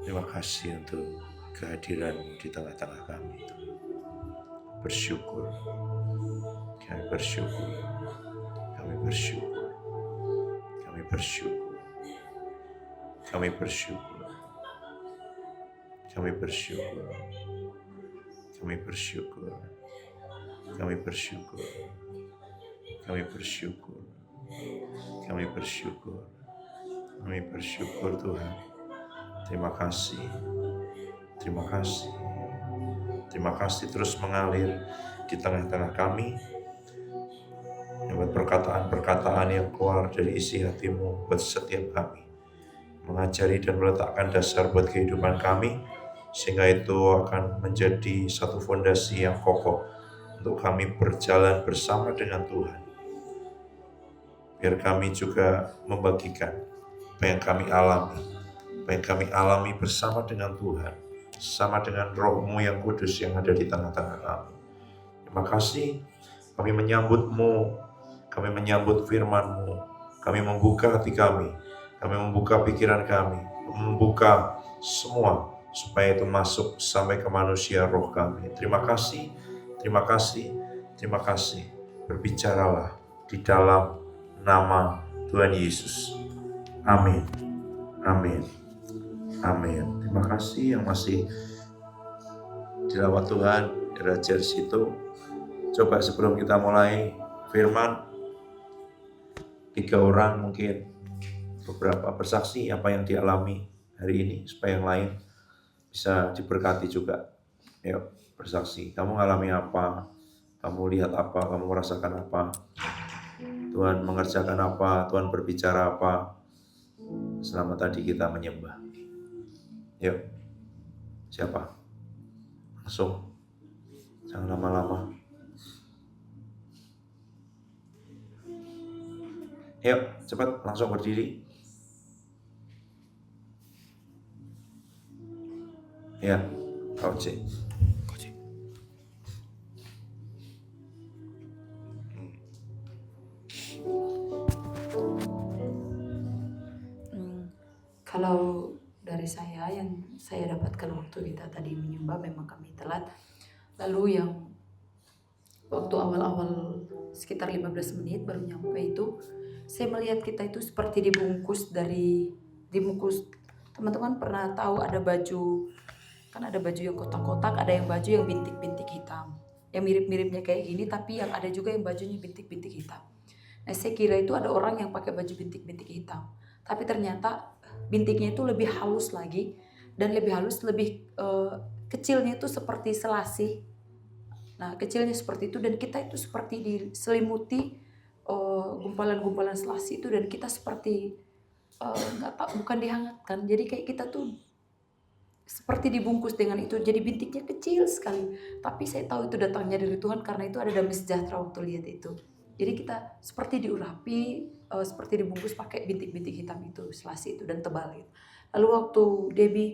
Terima kasih untuk kehadiran di tengah-tengah kami. Bersyukur, kami bersyukur, kami bersyukur, kami bersyukur, kami bersyukur, kami bersyukur, kami bersyukur, kami bersyukur, kami bersyukur, kami bersyukur, kami bersyukur Tuhan. Terima kasih, terima kasih, terima kasih terus mengalir di tengah-tengah kami. Buat perkataan-perkataan yang keluar dari isi hati-Mu buat setiap kami, mengajari dan meletakkan dasar buat kehidupan kami, sehingga itu akan menjadi satu fondasi yang kokoh untuk kami berjalan bersama dengan Tuhan. Biar kami juga membagikan apa yang kami alami, apa yang kami alami bersama dengan Tuhan, sama dengan Roh-Mu yang kudus yang ada di tengah-tengah kami. Terima kasih, kami menyambut-Mu, kami menyambut firman-Mu, kami membuka hati kami membuka pikiran kami, membuka semua supaya itu masuk sampai ke manusia roh kami. Terima kasih, terima kasih, terima kasih. Berbicaralah di dalam nama Tuhan Yesus. Amin, amin, amin. Terima kasih yang masih dilawat Tuhan, dirajar situ. Coba sebelum kita mulai firman, 3 orang mungkin beberapa bersaksi apa yang dialami hari ini, supaya yang lain bisa diberkati juga. Yuk, bersaksi. Kamu mengalami apa? Kamu lihat apa? Kamu merasakan apa? Tuhan mengerjakan apa? Tuhan berbicara apa? Selama tadi kita menyembah. Yuk, siapa? Langsung. Jangan lama-lama. Yuk, cepat langsung berdiri. Ya, Kauce. Kalau dari saya, yang saya dapatkan waktu kita tadi menyembah, memang kami telat. Lalu yang waktu awal-awal sekitar 15 menit baru nyampe itu, saya melihat kita itu seperti dibungkus. Teman-teman pernah tahu ada baju, kan ada baju yang kotak-kotak, ada yang baju yang bintik-bintik hitam, yang mirip-miripnya kayak gini, tapi yang ada juga yang bajunya bintik-bintik hitam. Nah, saya kira itu ada orang yang pakai baju bintik-bintik hitam, tapi ternyata bintiknya itu lebih halus lagi, dan lebih halus, lebih kecilnya itu seperti selasih. Nah, kecilnya seperti itu, dan kita itu seperti diselimuti gumpalan-gumpalan selasih itu, dan kita seperti bukan dihangatkan, jadi kayak kita tuh seperti dibungkus dengan itu. Jadi bintiknya kecil sekali, tapi saya tahu itu datangnya dari Tuhan, karena itu ada damai sejahtera waktu lihat itu. Jadi kita seperti diurapi, seperti dibungkus pakai bintik-bintik hitam itu, selasih itu, dan tebal gitu. Lalu waktu Debbie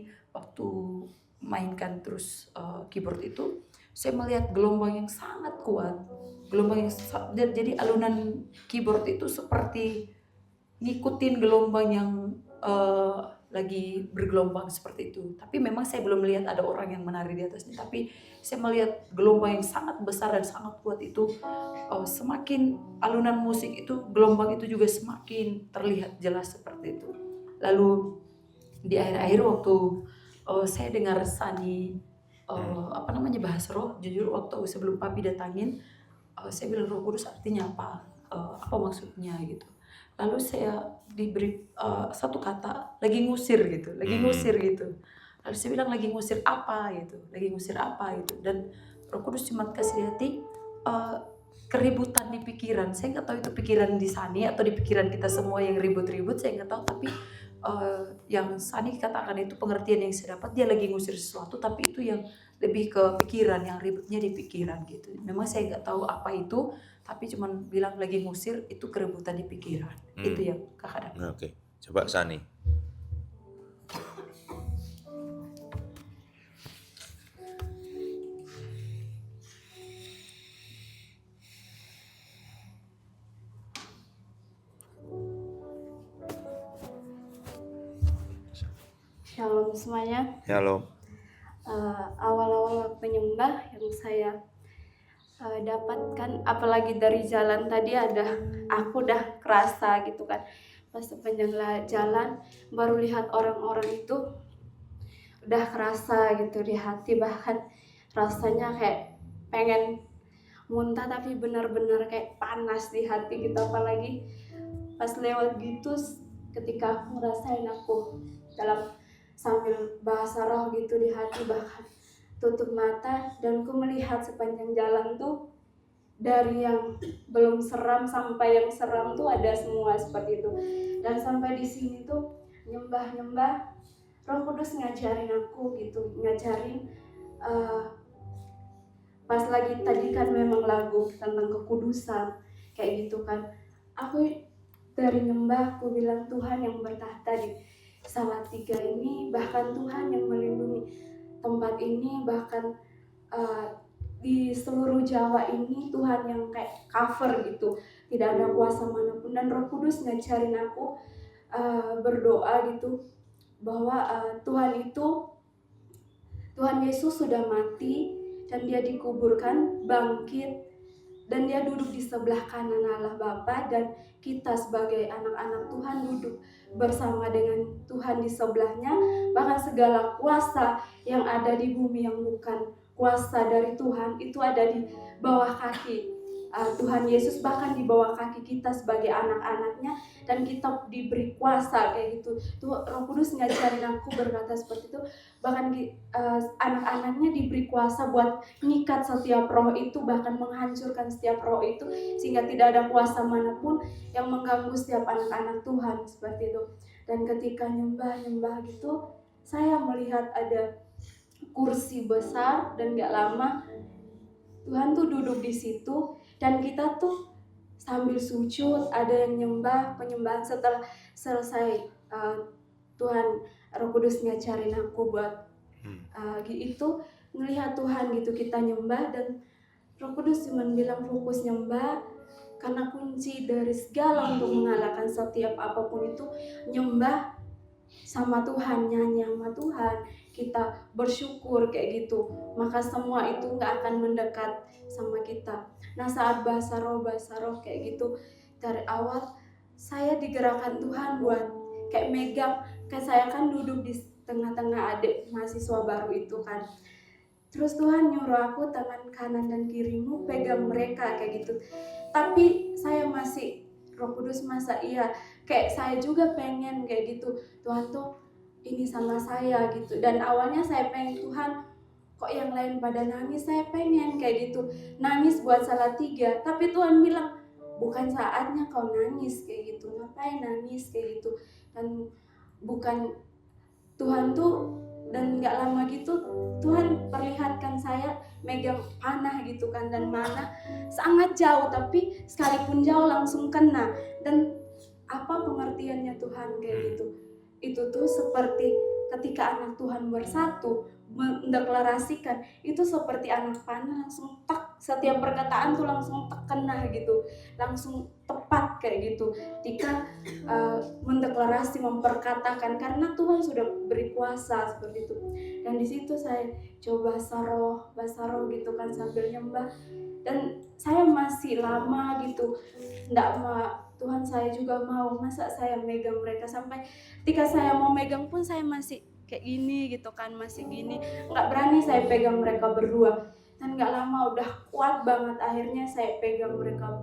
mainkan terus keyboard itu, saya melihat gelombang yang sangat kuat, jadi alunan keyboard itu seperti ngikutin gelombang yang lagi bergelombang seperti itu. Tapi memang saya belum melihat ada orang yang menari di atasnya, tapi saya melihat gelombang yang sangat besar dan sangat kuat itu. Semakin alunan musik itu, gelombang itu juga semakin terlihat jelas seperti itu. Lalu di akhir-akhir waktu saya dengar Sani bahas roh, jujur waktu sebelum Papi datangin, saya bilang Roh Kudus artinya apa? Apa maksudnya gitu. Lalu saya diberi satu kata, lagi ngusir gitu. Lalu saya bilang lagi ngusir apa gitu. Dan Roh Kudus cuma kasih hati keributan di pikiran. Saya nggak tahu itu pikiran di Sani atau di pikiran kita semua yang ribut-ribut, saya nggak tahu. Tapi yang Sani katakan itu pengertian yang saya dapat, dia lagi ngusir sesuatu, tapi itu yang lebih ke pikiran, yang ributnya di pikiran gitu. Memang saya nggak tahu apa itu, tapi cuman bilang lagi ngusir itu keributan di pikiran. Itu yang kakak dapat. Oke. Coba Sani. Shalom semuanya. Shalom. Awal-awal waktu nyembah yang saya dapatkan, apalagi dari jalan tadi aku udah kerasa gitu kan. Pas sepanjang jalan baru lihat orang-orang itu udah kerasa gitu di hati, bahkan rasanya kayak pengen muntah, tapi benar-benar kayak panas di hati gitu. Apalagi pas lewat gitu, ketika aku ngerasain aku dalam sambil bahasa roh gitu di hati, bahkan tutup mata dan ku melihat sepanjang jalan tuh dari yang belum seram sampai yang seram tuh ada semua seperti itu. Dan sampai di sini tuh nyembah Roh Kudus ngajarin aku gitu, ngajarin pas lagi tadi kan memang lagu tentang kekudusan kayak gitu kan. Aku dari nyembah aku bilang Tuhan yang bertahta di Salatiga ini, bahkan Tuhan yang melindungi tempat ini, bahkan di seluruh Jawa ini Tuhan yang kayak cover gitu, tidak ada kuasa manapun. Dan Roh Kudus ngajarin aku berdoa gitu bahwa Tuhan Yesus sudah mati dan dia dikuburkan, bangkit, dan dia duduk di sebelah kanan Allah Bapa, dan kita sebagai anak-anak Tuhan duduk bersama dengan Tuhan di sebelahnya. Bahkan segala kuasa yang ada di bumi yang bukan kuasa dari Tuhan itu ada di bawah kaki Tuhan Yesus, bahkan di bawah kaki kita sebagai anak-anaknya, dan kita diberi kuasa kayak gitu. Tuh Roh Kudus ngajarin aku berkata seperti itu, bahkan anak-anaknya diberi kuasa buat ngikat setiap roh itu, bahkan menghancurkan setiap roh itu, sehingga tidak ada kuasa manapun yang mengganggu setiap anak-anak Tuhan seperti itu. Dan ketika nyembah gitu, saya melihat ada kursi besar, dan gak lama Tuhan tuh duduk di situ, dan kita tuh sambil sujud, ada yang nyembah, penyembahan. Setelah selesai Tuhan Roh Kudus ngajarin aku buat itu ngelihat Tuhan gitu, kita nyembah, dan Roh Kudus cuma bilang fokus nyembah, karena kunci dari segala untuk mengalahkan setiap apapun itu nyembah sama Tuhan, nyanyi sama Tuhan, kita bersyukur kayak gitu, maka semua itu gak akan mendekat sama kita. Nah saat bahasa roh kayak gitu, dari awal saya digerakkan Tuhan buat kayak megang, kayak saya kan duduk di tengah-tengah adik mahasiswa baru itu kan, terus Tuhan nyuruh aku tangan kanan dan kirimu pegang mereka kayak gitu. Tapi saya masih, Roh Kudus masa iya, kayak saya juga pengen kayak gitu, Tuhan tuh ini sama saya gitu. Dan awalnya saya pengen, Tuhan kok yang lain pada nangis, saya pengen kayak gitu, nangis buat Salatiga. Tapi Tuhan bilang bukan saatnya kau nangis kayak gitu, ngapain nangis kayak gitu. Dan bukan Tuhan tuh, dan gak lama gitu Tuhan perlihatkan saya megang panah gitu kan, dan mana sangat jauh, tapi sekalipun jauh langsung kena. Dan apa pengertiannya Tuhan kayak gitu, itu tuh seperti ketika anak Tuhan bersatu mendeklarasikan, itu seperti anak panah langsung tak, setiap perkataan tuh langsung tak kena gitu, langsung tepat kayak gitu ketika mendeklarasi, memperkatakan, karena Tuhan sudah beri kuasa seperti itu. Dan di situ saya coba bahasa roh gitu kan sambil nyembah, dan saya masih lama gitu, enggak Tuhan, saya juga mau, masa saya megang mereka, sampai ketika saya mau megang pun saya masih kayak gini gitu kan, masih gini, nggak berani saya pegang mereka berdua. Dan nggak lama udah kuat banget, akhirnya saya pegang mereka.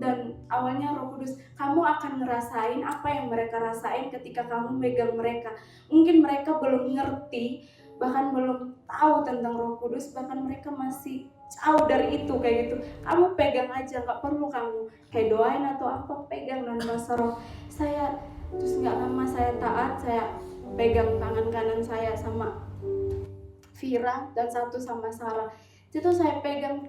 Dan awalnya Roh Kudus, kamu akan ngerasain apa yang mereka rasain ketika kamu megang mereka. Mungkin mereka belum ngerti, bahkan belum tahu tentang Roh Kudus, bahkan mereka masih jauh dari itu kayak gitu. Kamu pegang aja, nggak perlu kamu kayak doain atau apa, pegang dan bahasa roh. Saya terus nggak lama saya taat, saya pegang tangan kanan saya sama Vira dan satu sama Sarah. Itu saya pegang,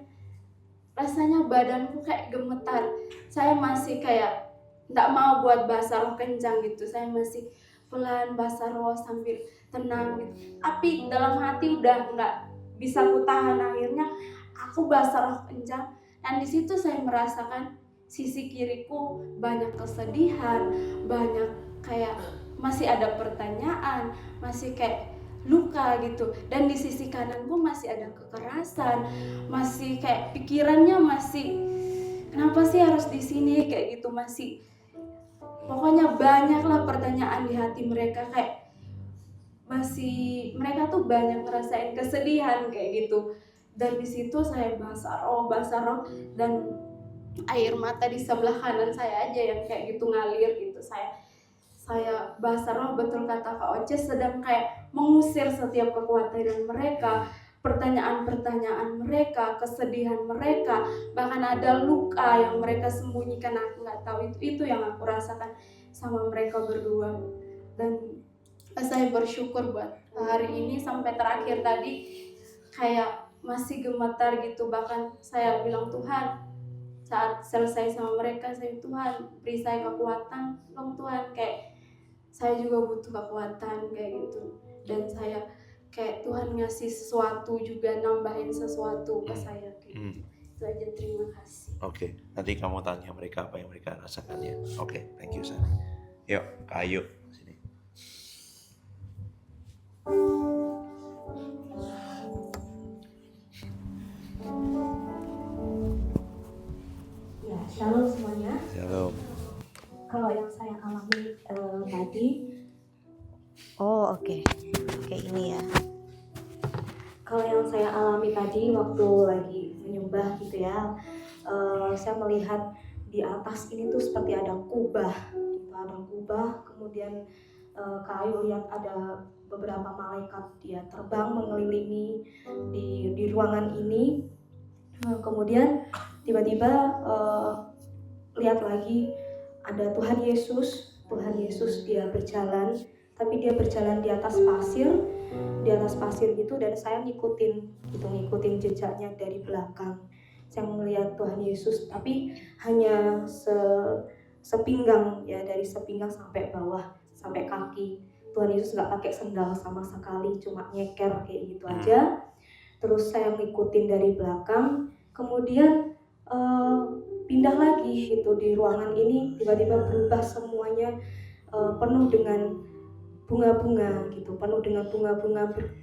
rasanya badanku kayak gemetar. Saya masih kayak nggak mau buat bahasa roh kencang gitu, saya masih pelan bahasa roh sambil tenang gitu. Tapi dalam hati udah nggak bisa aku tahan, akhirnya aku bahasa roh kencang. Dan di situ saya merasakan sisi kiriku banyak kesedihan, banyak kayak masih ada pertanyaan, masih kayak luka gitu, dan di sisi kananku masih ada kekerasan, masih kayak pikirannya masih kenapa sih harus di sini kayak gitu, masih pokoknya banyaklah pertanyaan di hati mereka, kayak masih mereka tuh banyak ngerasain kesedihan kayak gitu. Dan di situ saya bahasa roh, dan air mata di sebelah kanan saya aja yang kayak gitu ngalir gitu. Saya bahasa roh, betul kata Kak Oce, sedang kayak mengusir setiap kekhawatiran mereka, pertanyaan-pertanyaan mereka, kesedihan mereka, bahkan ada luka yang mereka sembunyikan, aku nggak tahu. Itu yang aku rasakan sama mereka berdua. Dan saya bersyukur buat hari ini, sampai terakhir tadi kayak masih gemetar gitu. Bahkan saya bilang, Tuhan, saat selesai sama mereka, saya, Tuhan beri saya kekuatan dong Tuhan, kayak saya juga butuh kekuatan kayak gitu. Dan saya kayak Tuhan ngasih sesuatu juga, nambahin sesuatu ke saya kayak gitu. Itu aja, terima kasih. Oke, nanti kamu tanya mereka apa yang mereka rasakan ya. Oke, thank you Sani. Yuk, Kak Ayu sini. Ya, shalom semuanya. Shalom. Kalau yang saya alami tadi, oke, ini ya. Kalau yang saya alami tadi waktu lagi menyembah gitu ya, saya melihat di atas ini tuh seperti ada kubah, gitu, ada kubah. Kemudian Kak Ayu lihat ada beberapa malaikat, dia terbang mengelilingi di ruangan ini. Kemudian tiba-tiba lihat lagi ada Tuhan Yesus dia berjalan, tapi dia berjalan di atas pasir gitu, dan saya ngikutin jejaknya dari belakang. Saya melihat Tuhan Yesus, tapi hanya sepinggang ya, dari sepinggang sampai bawah, sampai kaki. Tuhan Yesus nggak pakai sendal sama sekali, cuma nyeker kayak gitu aja. Terus saya ngikutin dari belakang, kemudian pindah lagi gitu di ruangan ini, tiba-tiba berubah semuanya, penuh dengan bunga-bunga gitu,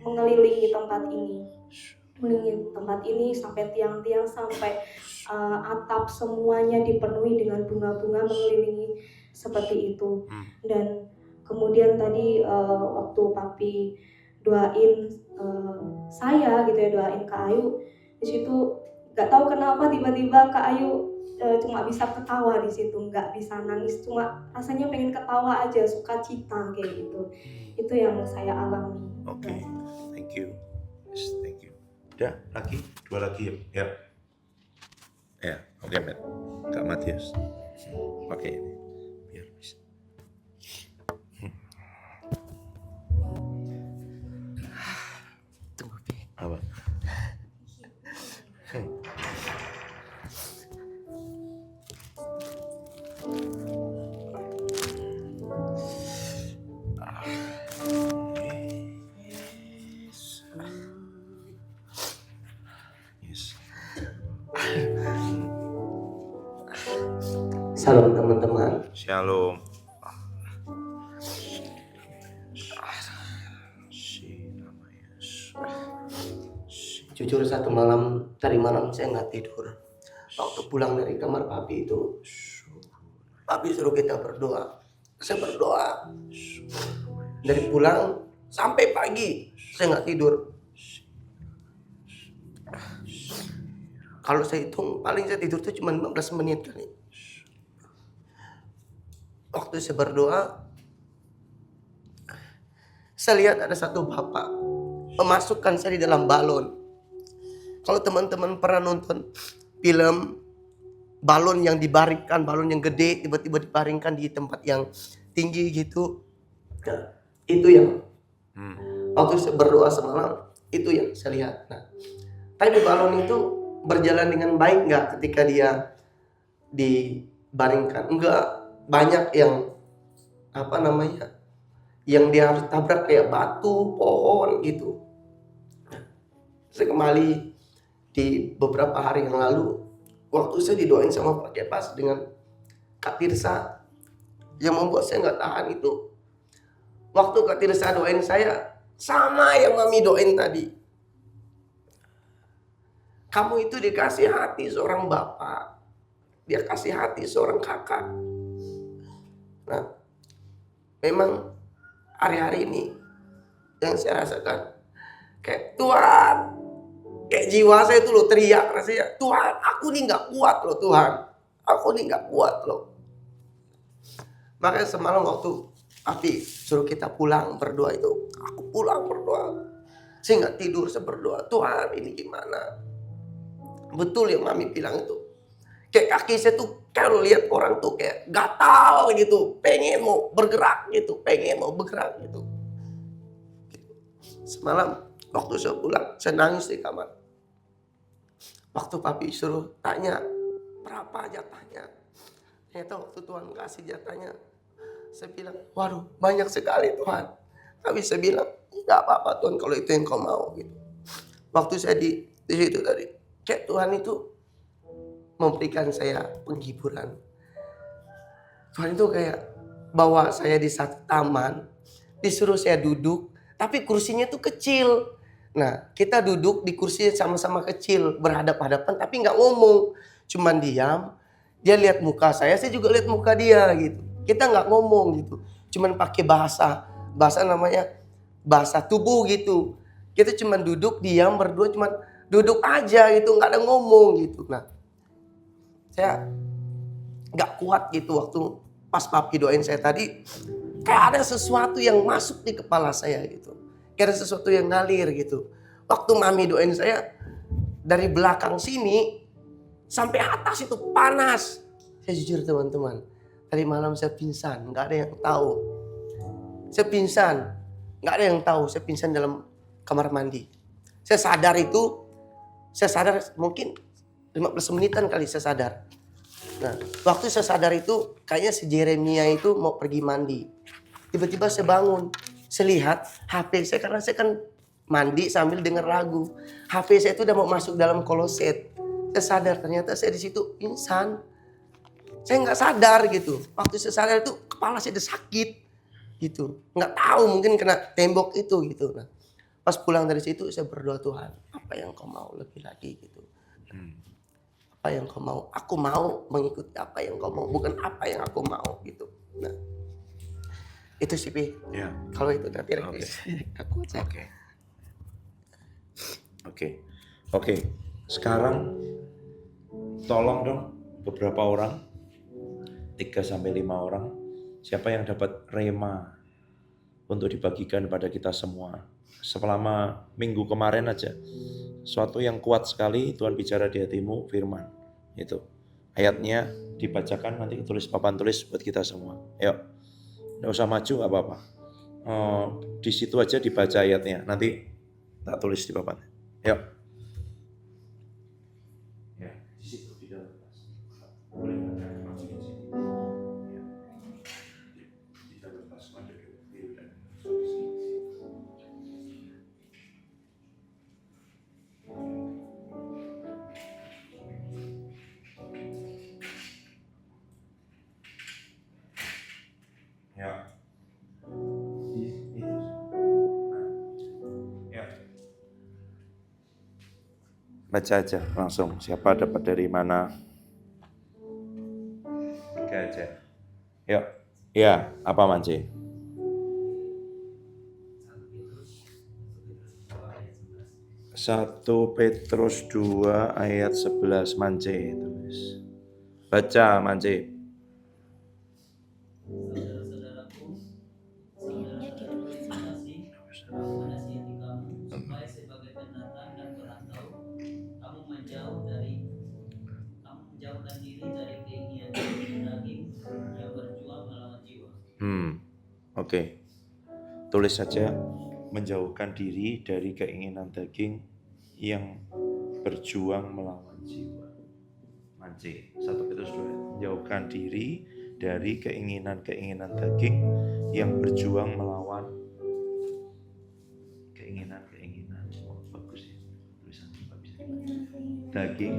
mengelilingi tempat ini sampai tiang-tiang, sampai atap, semuanya dipenuhi dengan bunga-bunga mengelilingi seperti itu. Dan kemudian tadi waktu Papi doain saya gitu ya, doain Kak Ayu, di situ nggak tahu kenapa tiba-tiba Kak Ayu cuma bisa ketawa di situ, nggak bisa nangis, cuma rasanya pengen ketawa aja, sukacita kayak gitu. Itu yang saya alami. Oke, thank you. Yes, thank you. Udah, dua lagi ya. Ya, oke, Matt. Kak Matius. Pakai ini biar bisa. Tunggu, Pi. Apa? Salam teman-teman. Shalom. Jujur satu malam, tadi malam saya nggak tidur. Waktu pulang dari kamar Papi itu, Papi suruh kita berdoa. Saya berdoa. Dari pulang sampai pagi, saya nggak tidur. Kalau saya hitung, paling saya tidur tuh cuma 15 menit kali. Waktu saya berdoa, saya lihat ada satu bapak memasukkan saya di dalam balon. Kalau teman-teman pernah nonton film balon yang dibaringkan, balon yang gede tiba-tiba dibaringkan di tempat yang tinggi gitu, itu yang waktu saya berdoa semalam, itu yang saya lihat. Nah, tapi balon itu berjalan dengan baik nggak ketika dia dibaringkan? Enggak, banyak yang yang dia harus tabrak, kayak batu, pohon gitu. Saya kembali di beberapa hari yang lalu, waktu saya didoain sama Pak Kepas dengan Kak Tirsa, yang membuat saya nggak tahan itu, Waktu Kak Tirsa doain saya, sama yang Mami doain tadi. Kamu itu dikasih hati seorang bapak. Dia kasih hati seorang kakak. Nah, memang hari-hari ini yang saya rasakan, kayak Tuhan, kayak jiwa saya itu loh teriak rasanya, Tuhan, aku nih gak kuat loh Tuhan. Aku nih gak kuat loh. Makanya semalam waktu Papi suruh kita pulang berdoa itu, aku pulang berdoa. Saya gak tidur, saya berdoa, Tuhan ini gimana? Betul yang Mami bilang itu. Kayak kaki saya tuh kalau lihat orang tuh kayak gatal gitu, pengen mau bergerak gitu, pengen mau bergerak gitu. Semalam waktu saya pulang, saya nangis di kamar. Waktu Papi suruh tanya, berapa jatahnya? Ternyata waktu Tuhan kasih jatahnya, saya bilang, waduh banyak sekali Tuhan. Tapi saya bilang, gak apa-apa Tuhan kalau itu yang kau mau gitu. Waktu saya di situ tadi, kayak Tuhan itu memberikan saya penghiburan. Tuhan itu kayak bawa saya di satu taman, disuruh saya duduk, tapi kursinya tuh kecil. Nah, kita duduk di kursi sama-sama kecil, berhadap-hadapan, tapi nggak ngomong, cuman diam. Dia lihat muka saya juga lihat muka dia gitu. Kita nggak ngomong gitu, cuman pakai bahasa namanya bahasa tubuh gitu. Kita cuman duduk diam berdua, cuman duduk aja gitu, nggak ada ngomong gitu. Nah, saya nggak kuat gitu waktu pas Papi doain saya tadi, kayak ada sesuatu yang masuk di kepala saya gitu. Kayak ada sesuatu yang ngalir gitu. Waktu Mami doain saya, dari belakang sini sampai atas itu panas. Saya jujur teman-teman, tadi malam saya pingsan, nggak ada yang tahu. Saya pingsan, nggak ada yang tahu. Saya pingsan dalam kamar mandi. Saya sadar mungkin 15 menitan kali saya sadar. Nah, waktu saya sadar itu kayaknya si Jeremia itu mau pergi mandi. Tiba-tiba saya bangun, saya lihat HP saya, karena saya kan mandi sambil denger lagu. HP saya itu udah mau masuk dalam kloset. Saya sadar ternyata saya di situ pingsan. Saya nggak sadar gitu. Waktu saya sadar itu kepala saya udah sakit gitu. Nggak tahu mungkin kena tembok itu gitu. Nah, pas pulang dari situ saya berdoa, Tuhan, apa yang kau mau lebih lagi gitu. Apa yang kau mau? Aku mau mengikuti apa yang kau mau, bukan apa yang aku mau gitu. Nah, itu sih Pi. Ya. Kalau itu nanti aku cek. Oke. Sekarang tolong dong beberapa orang, 3-5 orang, siapa yang dapat rema untuk dibagikan pada kita semua. Selama minggu kemarin aja, suatu yang kuat sekali Tuhan bicara di hatimu, firman. Itu ayatnya dibacakan, nanti tulis papan tulis buat kita semua. Yuk, nggak usah maju gak apa-apa. Di situ aja dibaca ayatnya, nanti tak tulis di papan. Yuk. Ya, di situ di dalam kelas. Boleh nggak masukin sini? Ya. Di dalam kelas ada biru dan sini. Ya. Itu. Ya. Baca aja langsung. Siapa dapat dari mana? 3 aja. Yuk. Ya, apa Mance? 1 Petrus 2 ayat 11 Mance tulis. Baca Mance. Saudara-saudaraku, mengasihi kamu, supaya sebagai pendatang dan perantau, kamu menjauhkan diri dari keinginan daging yang berjuang melawan jiwa. Oke. Tulis saja, menjauhkan diri dari keinginan daging yang berjuang melawan jiwa. Mance, 1 Petrus 2. Menjauhkan diri dari keinginan-keinginan daging yang berjuang melawan keinginan-keinginan. Oh, bagus ya. Tulisan bagus. Daging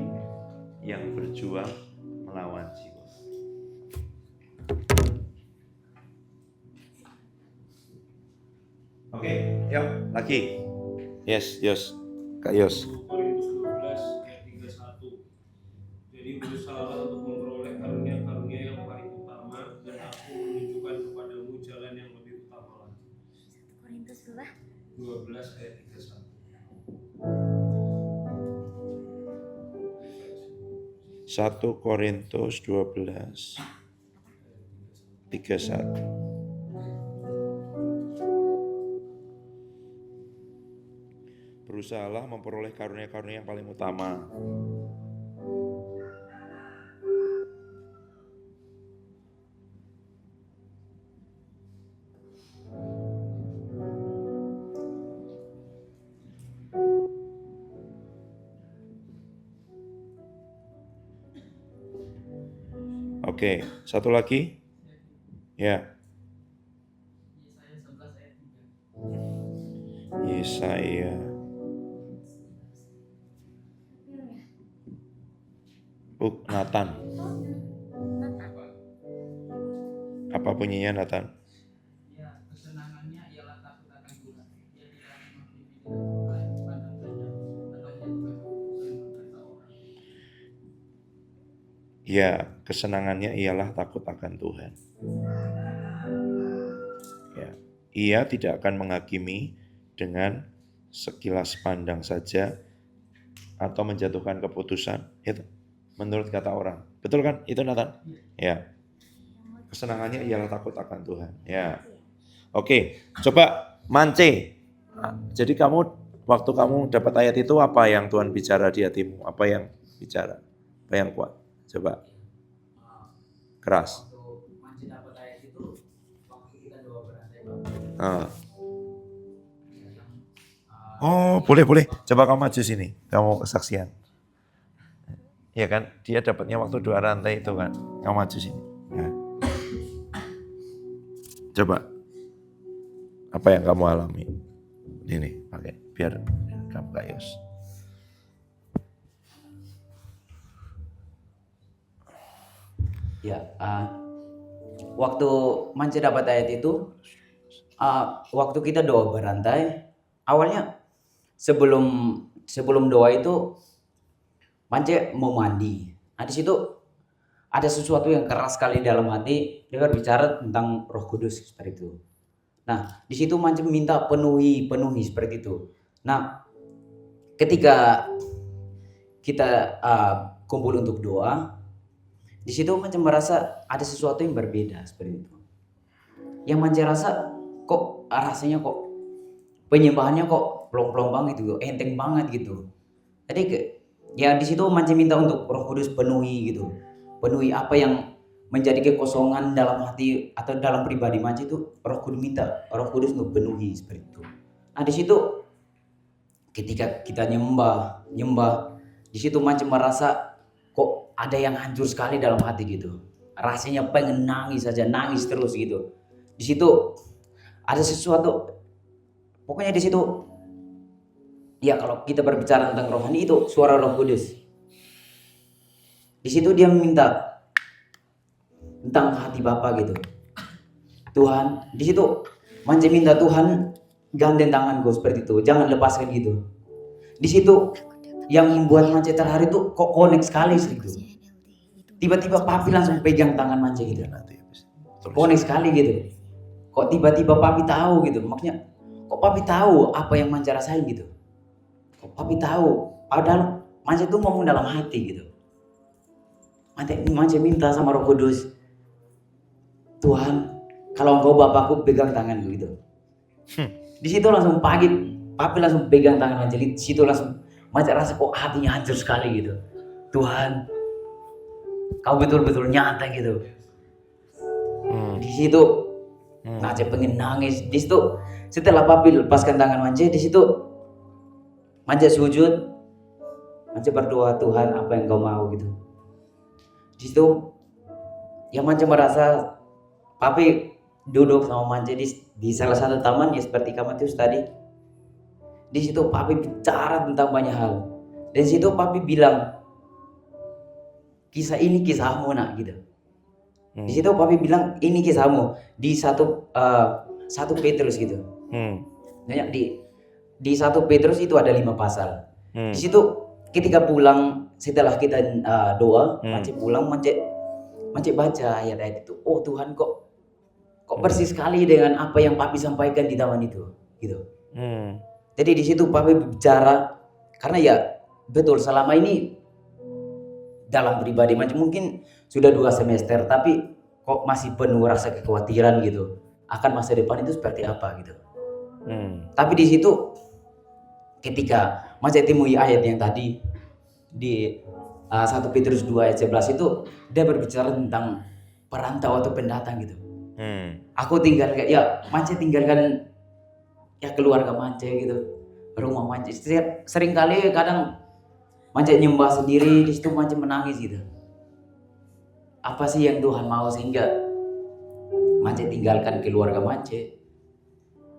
yang berjuang melawan jiwa. Yuk, lagi. Yes, Kak Yos. 1 Korintus 12 ayat 31. Jadi berusahalah untuk memperoleh karunia-karunia yang paling utama, dan aku menunjukkan kepadamu jalan yang lebih utama lagi. 12 ayat 31. 1 Korintus 12 31. Berusahalah memperoleh karunia-karunia yang paling utama. Oke, satu lagi. Ya. Yesaya. Nathan. Apa bunyinya Nathan? Ya, kesenangannya ialah takut akan Tuhan. Dia tidak memiliki pandang saja, atau dia juga senang kata orang. Ya, kesenangannya ialah takut akan Tuhan. Ya, ia tidak akan menghakimi dengan sekilas pandang saja atau menjatuhkan keputusan. Itu menurut kata orang. Betul kan? Itu Nathan? Ya. Kesenangannya ialah takut akan Tuhan. Ya. Oke, coba Mance. Jadi waktu kamu dapat ayat itu, apa yang Tuhan bicara di hatimu? Apa yang bicara? Apa yang kuat? Coba. Keras. Waktu Manci dapat ayat itu, waktu kita doa berantai Oh, boleh. Coba kamu maju sini. Kamu kesaksian. Ya kan? Dia dapatnya waktu 2 rantai itu kan. Kamu maju sini. Nah. Coba. Apa yang kamu alami? Ini pakai biar kamu Kak Yos. Ya, waktu Manca dapat ayat itu, waktu kita doa berantai, awalnya sebelum doa itu Manca mau mandi. Nah di situ ada sesuatu yang keras sekali dalam hati. Dia berbicara tentang Roh Kudus seperti itu. Nah di situ Manca minta penuhi seperti itu. Nah ketika kita kumpul untuk doa, di situ Manca merasa ada sesuatu yang berbeda seperti itu. Yang Manca rasa kok rasanya kok penyembahannya kok plong-plong banget gitu, enteng banget gitu. Jadi ya di situ Manca minta untuk Roh Kudus penuhi gitu. Penuhi apa yang menjadi kekosongan dalam hati atau dalam pribadi Manca itu, Roh Kudus minta Roh Kudus untuk penuhi seperti itu. Nah di situ ketika kita nyembah, di situ Manca merasa kok ada yang hancur sekali dalam hati gitu. Rasanya pengen nangis saja, nangis terus gitu. Di situ ada sesuatu, pokoknya di situ ya kalau kita berbicara tentang rohani itu suara Roh Kudus. Di situ dia minta tentang hati Bapa gitu. Tuhan, di situ Manca minta Tuhan gandeng tanganku seperti itu, jangan lepaskan gitu. Di situ yang membuat Manca terharu itu kok connect sekali gitu. Tiba-tiba Papi langsung pegang tangan Manca gitu. Connect sekali gitu. Kok tiba-tiba Papi tahu gitu, maksudnya kok Papi tahu apa yang Manca rasain gitu. Kok Papi tahu, padahal Manca itu ngomong dalam hati gitu. Manca minta sama Roh Kudus, Tuhan, kalau Engkau Bapakku pegang tanganku gitu. Di situ langsung Papi langsung pegang tangan Manca. Di situ langsung Manca rasa kok hatinya hancur sekali gitu. Tuhan, Kau betul-betul nyata gitu. Di situ Manca pengen nangis. Di situ setelah Papi lepaskan tangan Manca, di situ Manca sujud, Manca berdoa, Tuhan apa yang Kau mau gitu. Di situ ya Manca merasa Papi duduk sama Manca di salah satu taman ya seperti Kamatius tadi. Di situ Papi bicara tentang banyak hal. Dan situ Papi bilang, kisah ini kisahmu nak gitu. Di situ Papi bilang ini kisahmu di satu Petrus gitu. Banyak di 1 Petrus itu ada 5 pasal. Di situ ketika pulang setelah kita doa, Mance pulang, Mance baca ayat-ayat itu. Oh Tuhan, kok persis sekali dengan apa yang Papi sampaikan di taman itu, gitu. Jadi di situ Papi bicara, karena ya betul selama ini dalam pribadi Mance mungkin sudah 2 semester, tapi kok masih penuh rasa kekhawatiran gitu akan masa depan itu seperti apa gitu. Tapi di situ ketika Mance temui ayat yang tadi di 1 Petrus 2 ayat 11 itu, dia berbicara tentang perantau atau pendatang gitu. Aku tinggalkan, ya Mance tinggalkan ya keluarga Mance gitu, rumah Mance. Sering kali kadang Mance nyembah sendiri, di situ Mance menangis gitu. Apa sih yang Tuhan mau sehingga Mance tinggalkan keluarga Mance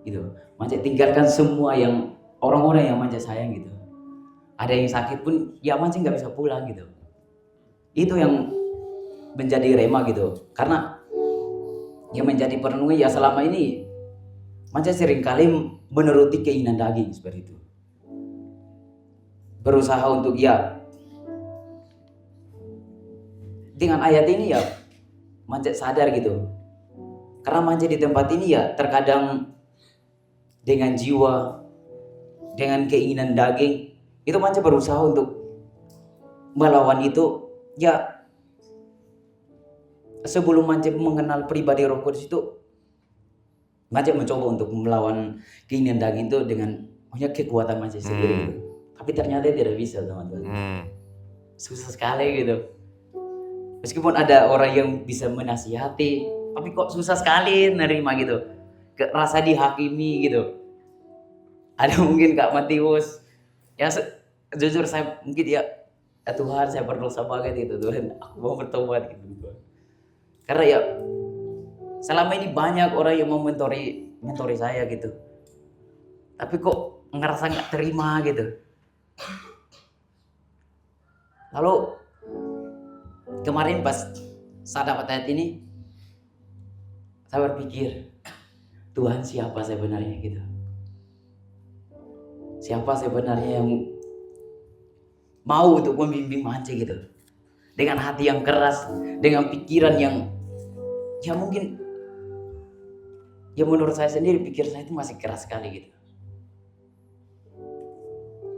gitu. Mance tinggalkan semua yang orang-orang yang Mance sayang gitu. Ada yang sakit pun ya Mance nggak bisa pulang gitu. Itu yang menjadi rema gitu. Karena yang menjadi perenungan ya selama ini Mance seringkali menuruti keinginan daging seperti itu. Berusaha untuk ya dengan ayat ini ya Mance sadar gitu. Karena Mance di tempat ini ya terkadang dengan jiwa, dengan keinginan daging, itu Mance berusaha untuk melawan itu. Ya sebelum Mance mengenal pribadi Roh Kudus itu, Mance mencoba untuk melawan keinginan daging itu dengan kekuatan Mance sendiri gitu. Tapi ternyata tidak bisa teman-teman. Susah sekali gitu. Meskipun ada orang yang bisa menasihati, tapi kok susah sekali nerima gitu. Rasa dihakimi gitu. Ada mungkin Kak Matius, ya jujur saya mungkin ya Tuhan saya berdosa banget gitu Tuhan, aku mau bertobat gitu Tuhan. Karena ya selama ini banyak orang yang mau mentori saya gitu, tapi kok ngerasa nggak terima gitu. Lalu kemarin pas saya dapat ayat ini, saya berpikir Tuhan siapa sebenarnya gitu. Siapa sebenarnya yang mau untuk membimbing Mance gitu. Dengan hati yang keras, dengan pikiran yang ya mungkin ya menurut saya sendiri pikir saya itu masih keras sekali gitu.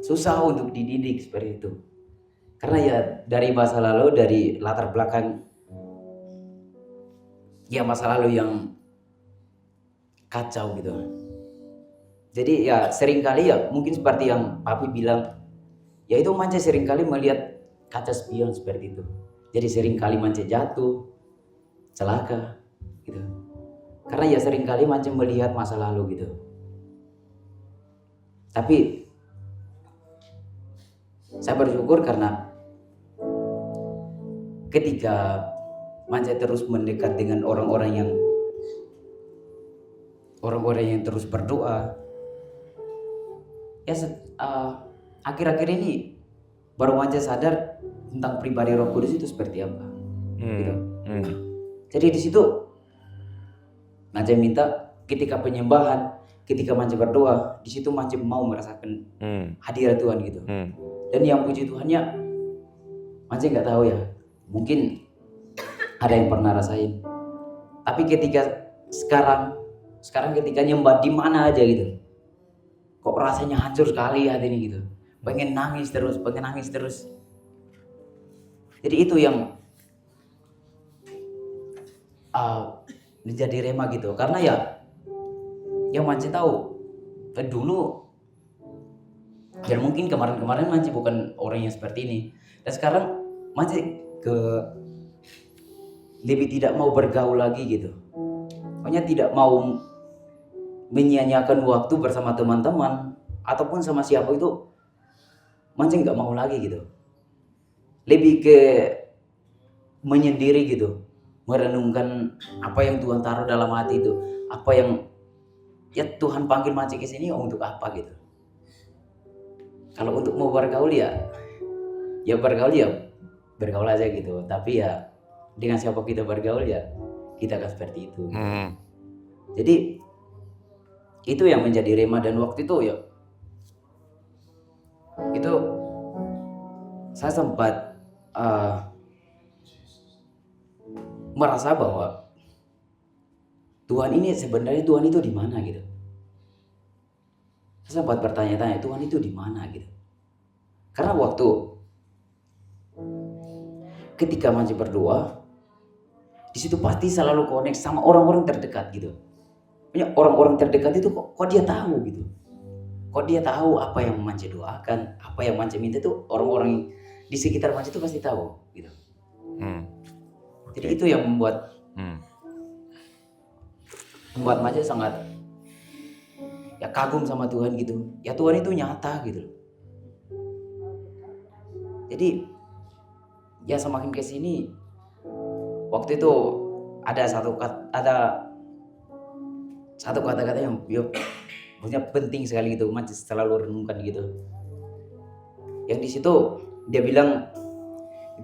Susah untuk dididik seperti itu. Karena ya dari masa lalu, dari latar belakang ya masa lalu yang kacau gitu. Jadi ya seringkali ya mungkin seperti yang Papi bilang, ya itu Mance seringkali melihat kaca spion seperti itu. Jadi seringkali Mance jatuh, celaka gitu. Karena ya seringkali Mance melihat masa lalu gitu. Tapi saya bersyukur karena ketika Mance terus mendekat dengan orang-orang yang terus berdoa, ya akhir-akhir ini baru Mance sadar tentang pribadi Roh Kudus itu seperti apa. Gitu. Jadi di situ Mance minta ketika penyembahan, ketika Mance berdoa, di situ Mance mau merasakan hadirat Tuhan gitu. Dan yang puji Tuhannya Mance nggak tahu ya, mungkin ada yang pernah rasain. Tapi ketika sekarang ketika nyembah di mana aja gitu, kok rasanya hancur sekali hati ini gitu. Pengen nangis terus. Jadi itu yang menjadi rema gitu. Karena ya yang Mance tahu dulu, dan mungkin kemarin Mance bukan orang yang seperti ini. Dan sekarang Mance lebih tidak mau bergaul lagi gitu. Pokoknya tidak mau menyia-nyiakan waktu bersama teman-teman ataupun sama siapa itu. Mance nggak mau lagi gitu. Lebih ke menyendiri gitu, merenungkan apa yang Tuhan taruh dalam hati itu, apa yang ya Tuhan panggil Mance ke sini untuk apa gitu. Kalau untuk mau bergaul ya bergaul aja gitu. Tapi ya dengan siapa kita bergaul ya kita akan seperti itu. Gitu. Jadi itu yang menjadi rema. Dan waktu itu ya itu saya sempat merasa bahwa Tuhan ini sebenarnya Tuhan itu di mana gitu. Saya sempat bertanya-tanya, Tuhan itu di mana gitu. Karena waktu ketika Mance berdoa, di situ pasti selalu connect sama orang-orang terdekat gitu. Punya orang-orang terdekat itu kok dia tahu gitu. Kok dia tahu apa yang Mance doakan, apa yang Mance minta itu orang-orang di sekitar Mance itu pasti tahu gitu. Jadi itu yang membuat Mance sangat ya kagum sama Tuhan gitu. Ya Tuhan itu nyata gitu. Jadi ya semakin kesini waktu itu ada satu kata-kata yang maksudnya penting sekali gitu, Mance selalu renungkan gitu. Yang di situ dia bilang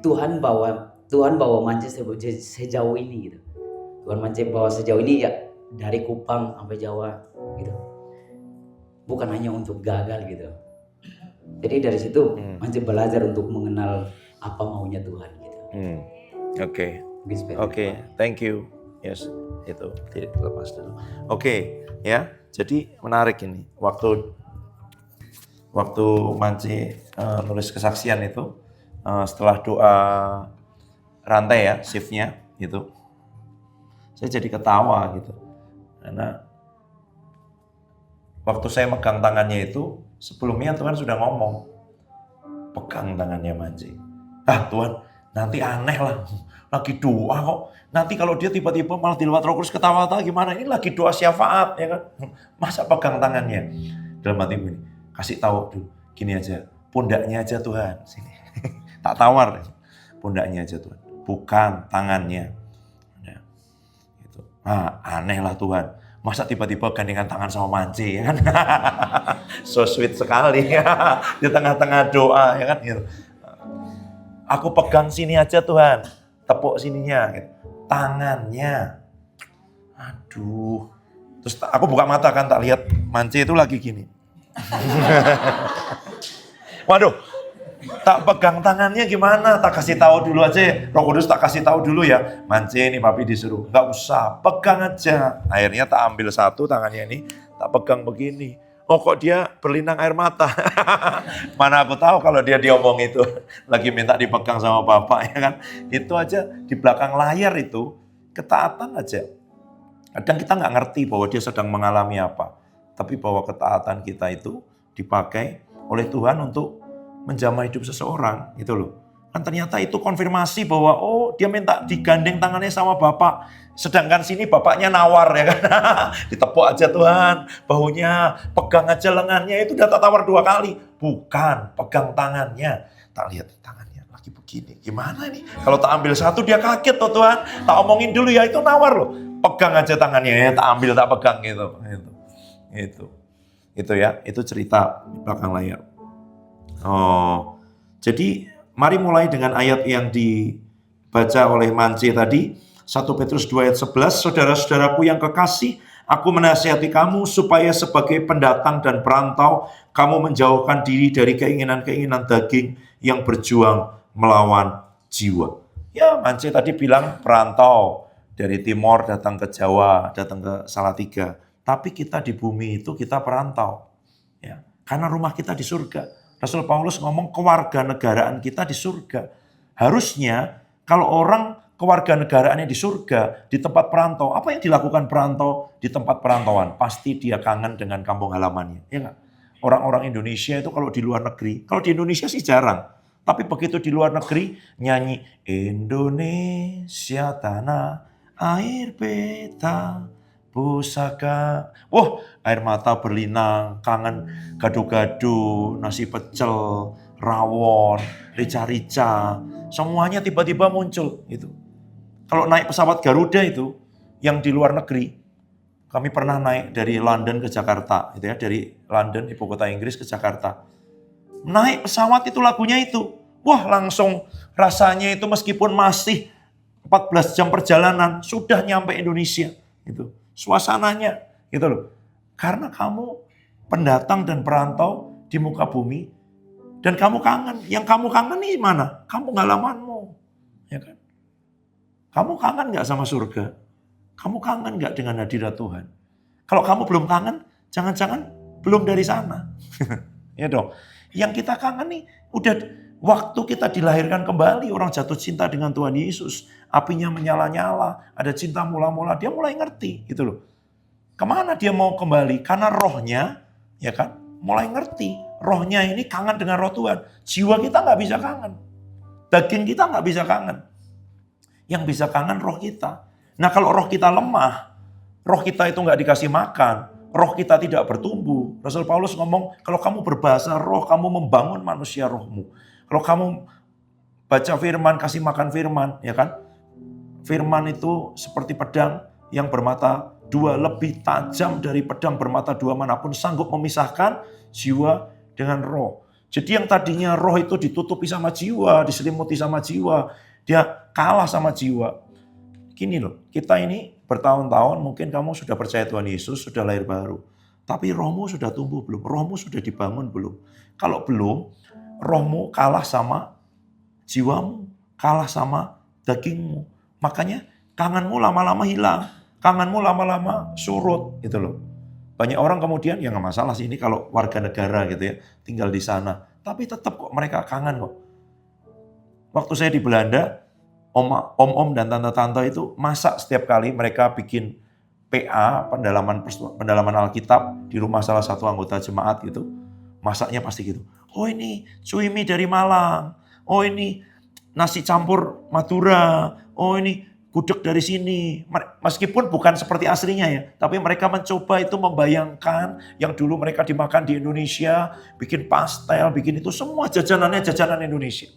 Tuhan bawa Mance sejauh ini gitu. Tuhan Mance bawa sejauh ini ya dari Kupang sampai Jawa gitu. Bukan hanya untuk gagal gitu. Jadi dari situ Mance belajar untuk mengenal apa maunya Tuhan gitu. Oke, thank you. Yes, itu dilepas dulu. Oke, ya. Jadi menarik ini. Waktu Mance nulis kesaksian itu setelah doa rantai ya, shiftnya gitu. Saya jadi ketawa gitu. Karena waktu saya megang tangannya itu, sebelumnya Tuhan sudah ngomong, pegang tangannya Mance. Tuhan, nanti aneh lah, lagi doa kok. Nanti kalau dia tiba-tiba malah di luar Roh Kudus ketawa-tawa gimana? Ini lagi doa syafaat ya kan? Masa pegang tangannya? Dalam hati ini, kasih tahu dulu, gini aja, pundaknya aja Tuhan. Sini. Tak tawar, pundaknya aja Tuhan, bukan tangannya. Ya, gitu. Aneh lah Tuhan. Masa tiba-tiba gandengan tangan sama Mance ya kan? So sweet sekali ya. Di tengah-tengah doa ya kan gitu. Aku pegang sini aja Tuhan. Tepuk sininya gitu. Tangannya. Aduh. Terus aku buka mata kan tak lihat Mance itu lagi gini. Waduh. Tak pegang tangannya gimana? Tak kasih tahu dulu aja. Roh Kudus tak kasih tahu dulu ya. Mance ini papi disuruh. Enggak usah, pegang aja. Akhirnya tak ambil satu tangannya ini, tak pegang begini. Oh kok dia berlinang air mata. Mana aku tahu kalau dia diomong itu. Lagi minta dipegang sama bapak ya kan. Itu aja di belakang layar itu. Ketaatan aja. Kadang kita nggak ngerti bahwa dia sedang mengalami apa. Tapi bahwa ketaatan kita itu dipakai oleh Tuhan untuk menjamah hidup seseorang, gitu loh. Kan ternyata itu konfirmasi bahwa dia minta digandeng tangannya sama bapak. Sedangkan sini bapaknya nawar ya kan. Ditepuk aja Tuhan, bahunya, pegang aja lengannya, itu udah tak tawar 2 kali. Bukan, pegang tangannya. Tak lihat tangannya lagi begini. Gimana ini? Kalau tak ambil satu dia kaget tuh Tuhan. Tak omongin dulu ya, itu nawar loh. Pegang aja tangannya, tak ambil, tak pegang gitu. Itu ya, itu cerita di belakang layar. Jadi mari mulai dengan ayat yang dibaca oleh Mance tadi, 1 Petrus 2 ayat 11, saudara-saudaraku yang kekasih, aku menasihati kamu supaya sebagai pendatang dan perantau, kamu menjauhkan diri dari keinginan-keinginan daging yang berjuang melawan jiwa. Ya, Mance tadi bilang perantau, dari Timor datang ke Jawa, datang ke Salatiga. Tapi kita di bumi itu kita perantau. Ya, karena rumah kita di surga. Rasul Paulus ngomong kewarganegaraan kita di surga. Harusnya kalau orang kewarganegaraannya di surga, di tempat perantau, apa yang dilakukan perantau di tempat perantauan? Pasti dia kangen dengan kampung halamannya. Ya enggak? Orang-orang Indonesia itu kalau di luar negeri, kalau di Indonesia sih jarang. Tapi begitu di luar negeri, nyanyi Indonesia tanah air beta pusaka. Wah, air mata berlinang, kangen gado-gado, nasi pecel, rawon, rica-rica. Semuanya tiba-tiba muncul gitu. Kalau naik pesawat Garuda itu yang di luar negeri, kami pernah naik dari London ke Jakarta, gitu ya, dari London ibu kota Inggris ke Jakarta. Naik pesawat itu lagunya itu. Wah, langsung rasanya itu meskipun masih 14 jam perjalanan sudah nyampe Indonesia gitu. Suasananya gitu loh. Karena kamu pendatang dan perantau di muka bumi. Dan kamu kangen. Yang kamu kangen nih mana? Kamu pengalamanmu. Ya kan? Kamu kangen gak sama surga? Kamu kangen gak dengan hadirat Tuhan? Kalau kamu belum kangen, jangan-jangan belum dari sana. Ya dong. Yang kita kangen nih, udah waktu kita dilahirkan kembali, orang jatuh cinta dengan Tuhan Yesus. Apinya menyala-nyala, ada cinta mula-mula, dia mulai ngerti gitu loh. Kemana dia mau kembali? Karena rohnya, ya kan, mulai ngerti. Rohnya ini kangen dengan roh Tuhan. Jiwa kita gak bisa kangen. Daging kita gak bisa kangen. Yang bisa kangen roh kita. Nah kalau roh kita lemah, roh kita itu gak dikasih makan, roh kita tidak bertumbuh. Rasul Paulus ngomong, kalau kamu berbahasa roh, kamu membangun manusia rohmu. Kalau kamu baca firman, kasih makan firman, ya kan? Firman itu seperti pedang yang bermata dua, lebih tajam dari pedang bermata dua manapun, sanggup memisahkan jiwa dengan roh. Jadi yang tadinya roh itu ditutupi sama jiwa, diselimuti sama jiwa, dia kalah sama jiwa. Gini loh, kita ini bertahun-tahun mungkin kamu sudah percaya Tuhan Yesus, sudah lahir baru. Tapi rohmu sudah tumbuh belum? Rohmu sudah dibangun belum? Kalau belum, rohmu kalah sama jiwamu, kalah sama dagingmu. Makanya kangenmu lama-lama hilang, kangenmu lama-lama surut gitu loh. Banyak orang kemudian, ya nggak masalah sih ini kalau warga negara gitu ya, tinggal di sana. Tapi tetap kok mereka kangen kok. Waktu saya di Belanda, om-om dan tante-tante itu masak setiap kali mereka bikin PA, pendalaman Alkitab di rumah salah satu anggota jemaat gitu. Masaknya pasti gitu. Oh ini cuimi dari Malang. Oh ini nasi campur Madura. Oh ini gudeg dari sini. Meskipun bukan seperti aslinya ya. Tapi mereka mencoba itu membayangkan yang dulu mereka dimakan di Indonesia. Bikin pastel, bikin itu semua jajanannya jajanan Indonesia.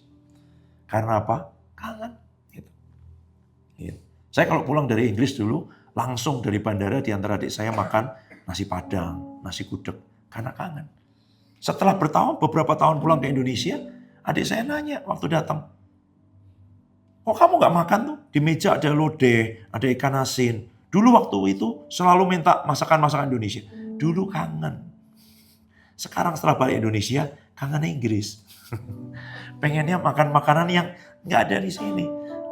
Karena apa? Kangen. Gitu. Gitu. Saya kalau pulang dari Inggris dulu, langsung dari bandara di antara adik saya makan nasi padang, nasi gudeg. Karena kangen. Setelah beberapa tahun pulang ke Indonesia, adik saya nanya waktu datang, kok kamu gak makan tuh? Di meja ada lodeh, ada ikan asin. Dulu waktu itu selalu minta masakan-masakan Indonesia. Dulu kangen. Sekarang setelah balik Indonesia, kangen Inggris. Pengennya makan makanan yang gak ada di sini.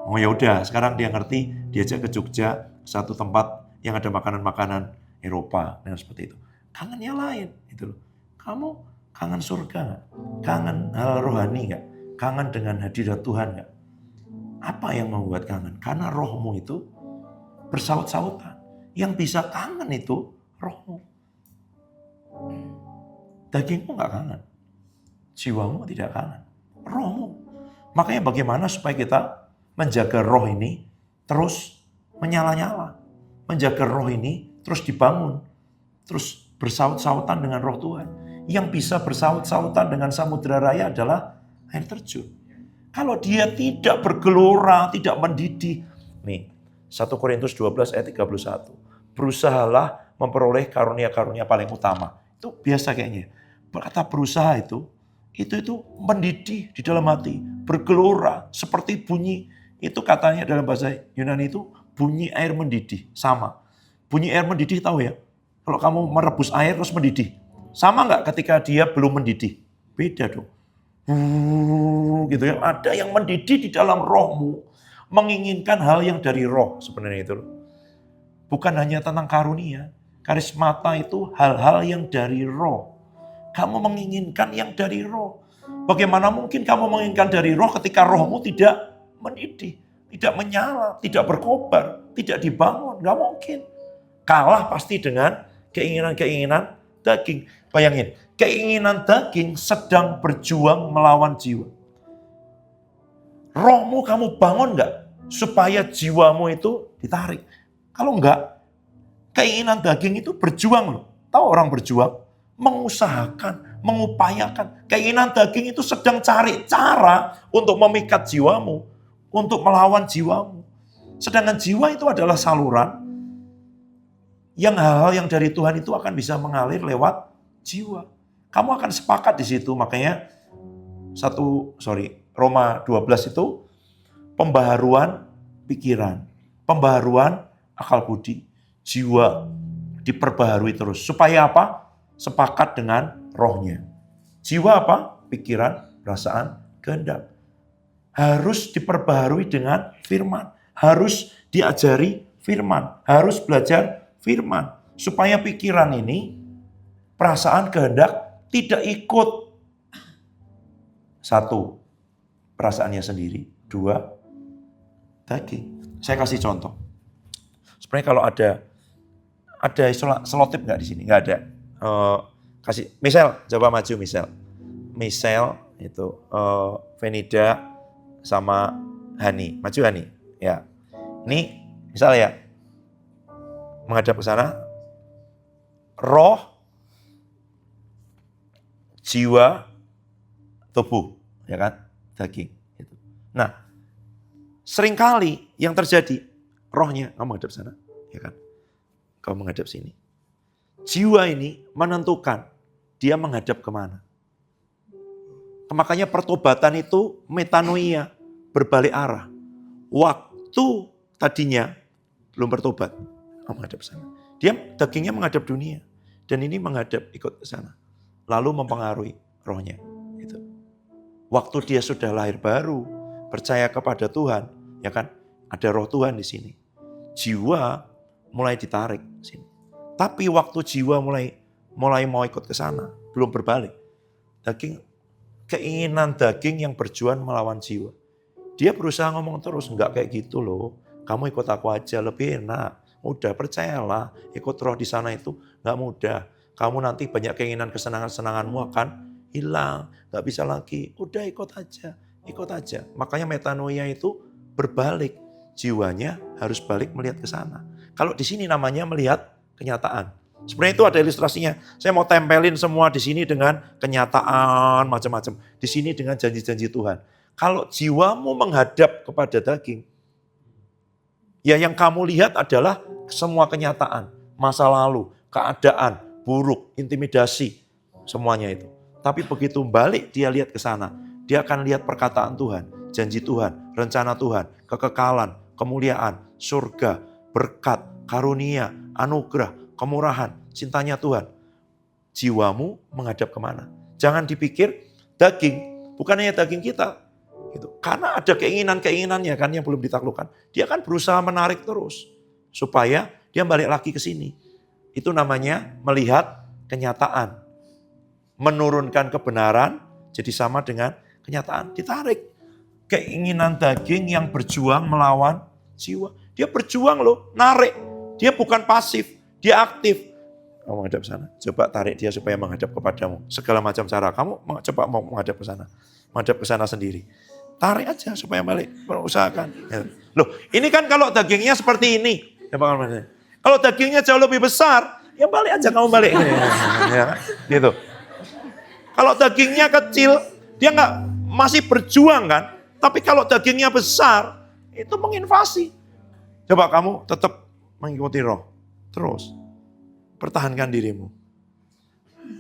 Oh ya udah, sekarang dia ngerti, diajak ke Jogja, satu tempat yang ada makanan-makanan Eropa dan seperti itu. Kangennya lain, itu loh. Kamu kangen surga gak? Kangen hal rohani gak? Kangen dengan hadirat Tuhan gak? Apa yang membuat kangen? Karena rohmu itu bersaut-sautan. Yang bisa kangen itu rohmu. Dagingmu gak kangen. Jiwamu tidak kangen. Rohmu. Makanya bagaimana supaya kita menjaga roh ini terus menyala-nyala. Menjaga roh ini terus dibangun. Terus bersaut-sautan dengan roh Tuhan. Yang bisa bersaut-sautan dengan samudera raya adalah air terjun. Kalau dia tidak bergelora, tidak mendidih. Nih, 1 Korintus 12 ayat 31. Berusahalah memperoleh karunia-karunia paling utama. Itu biasa kayaknya. Kata berusaha itu mendidih di dalam hati. Bergelora, seperti bunyi. Itu katanya dalam bahasa Yunani itu bunyi air mendidih. Sama. Bunyi air mendidih tahu ya? Kalau kamu merebus air terus mendidih. Sama nggak ketika dia belum mendidih? Beda dong. Gitu ya. Ada yang mendidih di dalam rohmu, menginginkan hal yang dari roh sebenarnya itu. Bukan hanya tentang karunia, karismata itu hal-hal yang dari roh. Kamu menginginkan yang dari roh. Bagaimana mungkin kamu menginginkan dari roh ketika rohmu tidak mendidih, tidak menyala, tidak berkobar, tidak dibangun? Gak mungkin. Kalah pasti dengan keinginan-keinginan daging. Bayangin, keinginan daging sedang berjuang melawan jiwa. Rohmu kamu bangun gak? Supaya jiwamu itu ditarik. Kalau enggak, keinginan daging itu berjuang loh. Tahu orang berjuang? Mengusahakan, mengupayakan. Keinginan daging itu sedang cari cara untuk memikat jiwamu. Untuk melawan jiwamu. Sedangkan jiwa itu adalah saluran yang hal-hal yang dari Tuhan itu akan bisa mengalir lewat jiwa. Kamu akan sepakat di situ. Makanya Roma 12 itu pembaharuan pikiran, pembaharuan akal budi, jiwa diperbaharui terus. Supaya apa? Sepakat dengan rohnya. Jiwa apa? Pikiran, perasaan, kehendak. Harus diperbaharui dengan firman. Harus diajari firman. Harus belajar firman. Supaya pikiran ini, perasaan, kehendak tidak ikut. 1, perasaannya sendiri. 2, daging. Saya kasih contoh. Sebenarnya kalau ada selotip nggak di sini? Nggak ada. Kasih, Michelle, coba maju Michelle. Michelle itu Venida sama Hani. Maju Hani. Ya. Ini misalnya ya, menghadap ke sana. Roh, jiwa, tubuh, ya kan? Daging. Gitu. Nah, seringkali yang terjadi, rohnya kamu menghadap sana, ya kan? Kamu menghadap sini. Jiwa ini menentukan dia menghadap kemana. Makanya pertobatan itu metanoia, berbalik arah. Waktu tadinya belum bertobat, kamu menghadap sana. Dia dagingnya menghadap dunia. Dan ini menghadap ikut ke sana. Lalu mempengaruhi rohnya. Gitu. Waktu dia sudah lahir baru, percaya kepada Tuhan, ya kan? Ada roh Tuhan di sini. Jiwa mulai ditarik sini. Tapi waktu jiwa mulai mau ikut ke sana, belum berbalik. Keinginan daging yang berjuang melawan jiwa. Dia berusaha ngomong terus, enggak kayak gitu loh. Kamu ikut aku aja, lebih enak. Udah, percayalah, ikut roh di sana itu enggak mudah. Kamu nanti banyak keinginan kesenangan-senanganmu akan hilang. Enggak bisa lagi, udah ikut aja. Makanya metanoia itu berbalik. Jiwanya harus balik melihat ke sana. Kalau di sini namanya melihat kenyataan. Sebenarnya itu ada ilustrasinya. Saya mau tempelin semua di sini dengan kenyataan macam-macam. Di sini dengan janji-janji Tuhan. Kalau jiwamu menghadap kepada daging, ya yang kamu lihat adalah semua kenyataan. Masa lalu, keadaan, buruk, intimidasi, semuanya itu. Tapi begitu balik dia lihat ke sana, dia akan lihat perkataan Tuhan, janji Tuhan, rencana Tuhan, kekekalan, kemuliaan, surga, berkat, karunia, anugerah, kemurahan, cintanya Tuhan. Jiwamu menghadap kemana? Jangan dipikir daging, bukan hanya daging kita. Gitu. Karena ada keinginan-keinginannya kan yang belum ditaklukkan. Dia kan berusaha menarik terus. Supaya dia balik lagi ke sini. Itu namanya melihat kenyataan. Menurunkan kebenaran jadi sama dengan kenyataan. Ditarik. Keinginan daging yang berjuang melawan jiwa. Dia berjuang loh, narik. Dia bukan pasif, dia aktif. Kamu menghadap sana, coba tarik dia supaya menghadap kepadamu. Segala macam cara, kamu coba mau menghadap ke sana. Menghadap ke sana sendiri. Tarik aja supaya balik, berusahakan. Ya. Loh, ini kan kalau dagingnya seperti ini. Kalau dagingnya jauh lebih besar, ya balik aja kamu balik. Ya, gitu. Kalau dagingnya kecil, dia masih berjuang kan. Tapi kalau dagingnya besar, itu menginvasi. Coba kamu tetap mengikuti roh. Terus. Pertahankan dirimu.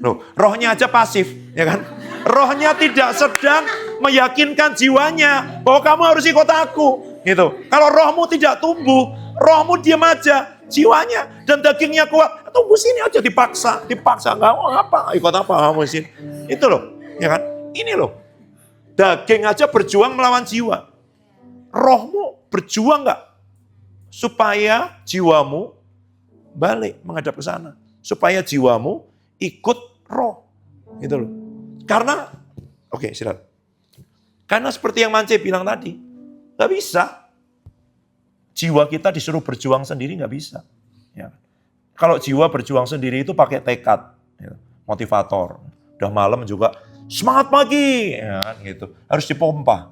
Loh, rohnya aja pasif, ya kan? Rohnya tidak sedang meyakinkan jiwanya bahwa kamu harus ikut aku, gitu. Kalau rohmu tidak tumbuh, rohmu diam aja, jiwanya dan dagingnya kuat, tunggu sini aja dipaksa, enggak mau apa, ikut apa kamu sini. Itu loh, ya kan? Ini loh. Daging aja berjuang melawan jiwa. Rohmu berjuang enggak? Supaya jiwamu balik menghadap ke sana. Supaya jiwamu ikut roh. Gitu loh. Karena, oke, silakan. Karena seperti yang Mance bilang tadi, gak bisa. Jiwa kita disuruh berjuang sendiri gak bisa. Ya. Kalau jiwa berjuang sendiri itu pakai tekad, ya, motivator. Udah malam juga, semangat pagi, ya, gitu. Harus dipompa.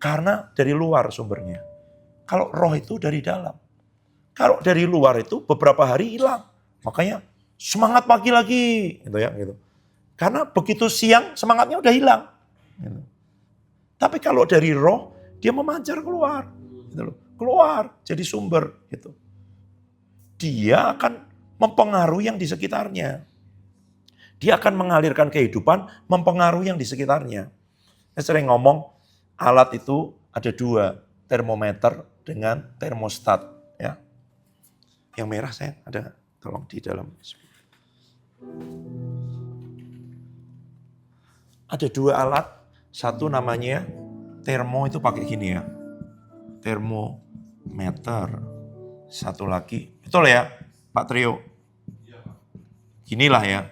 Karena dari luar sumbernya. Kalau roh itu dari dalam. Kalau dari luar itu beberapa hari hilang. Makanya semangat pagi lagi, gitu ya, gitu. Karena begitu siang semangatnya udah hilang. Gitu. Tapi kalau dari roh, dia memancar keluar. Gitu loh. Keluar jadi sumber. Gitu. Dia akan mempengaruhi yang di sekitarnya. Dia akan mengalirkan kehidupan, mempengaruhi yang di sekitarnya. Saya sering ngomong, alat itu ada 2, termometer dengan termostat. Ya. Yang merah saya ada Tolong di dalam. Ada dua alat. Satu namanya termo, itu pakai gini ya. Termometer. Satu lagi. Betul ya Pak Trio? Ginilah ya.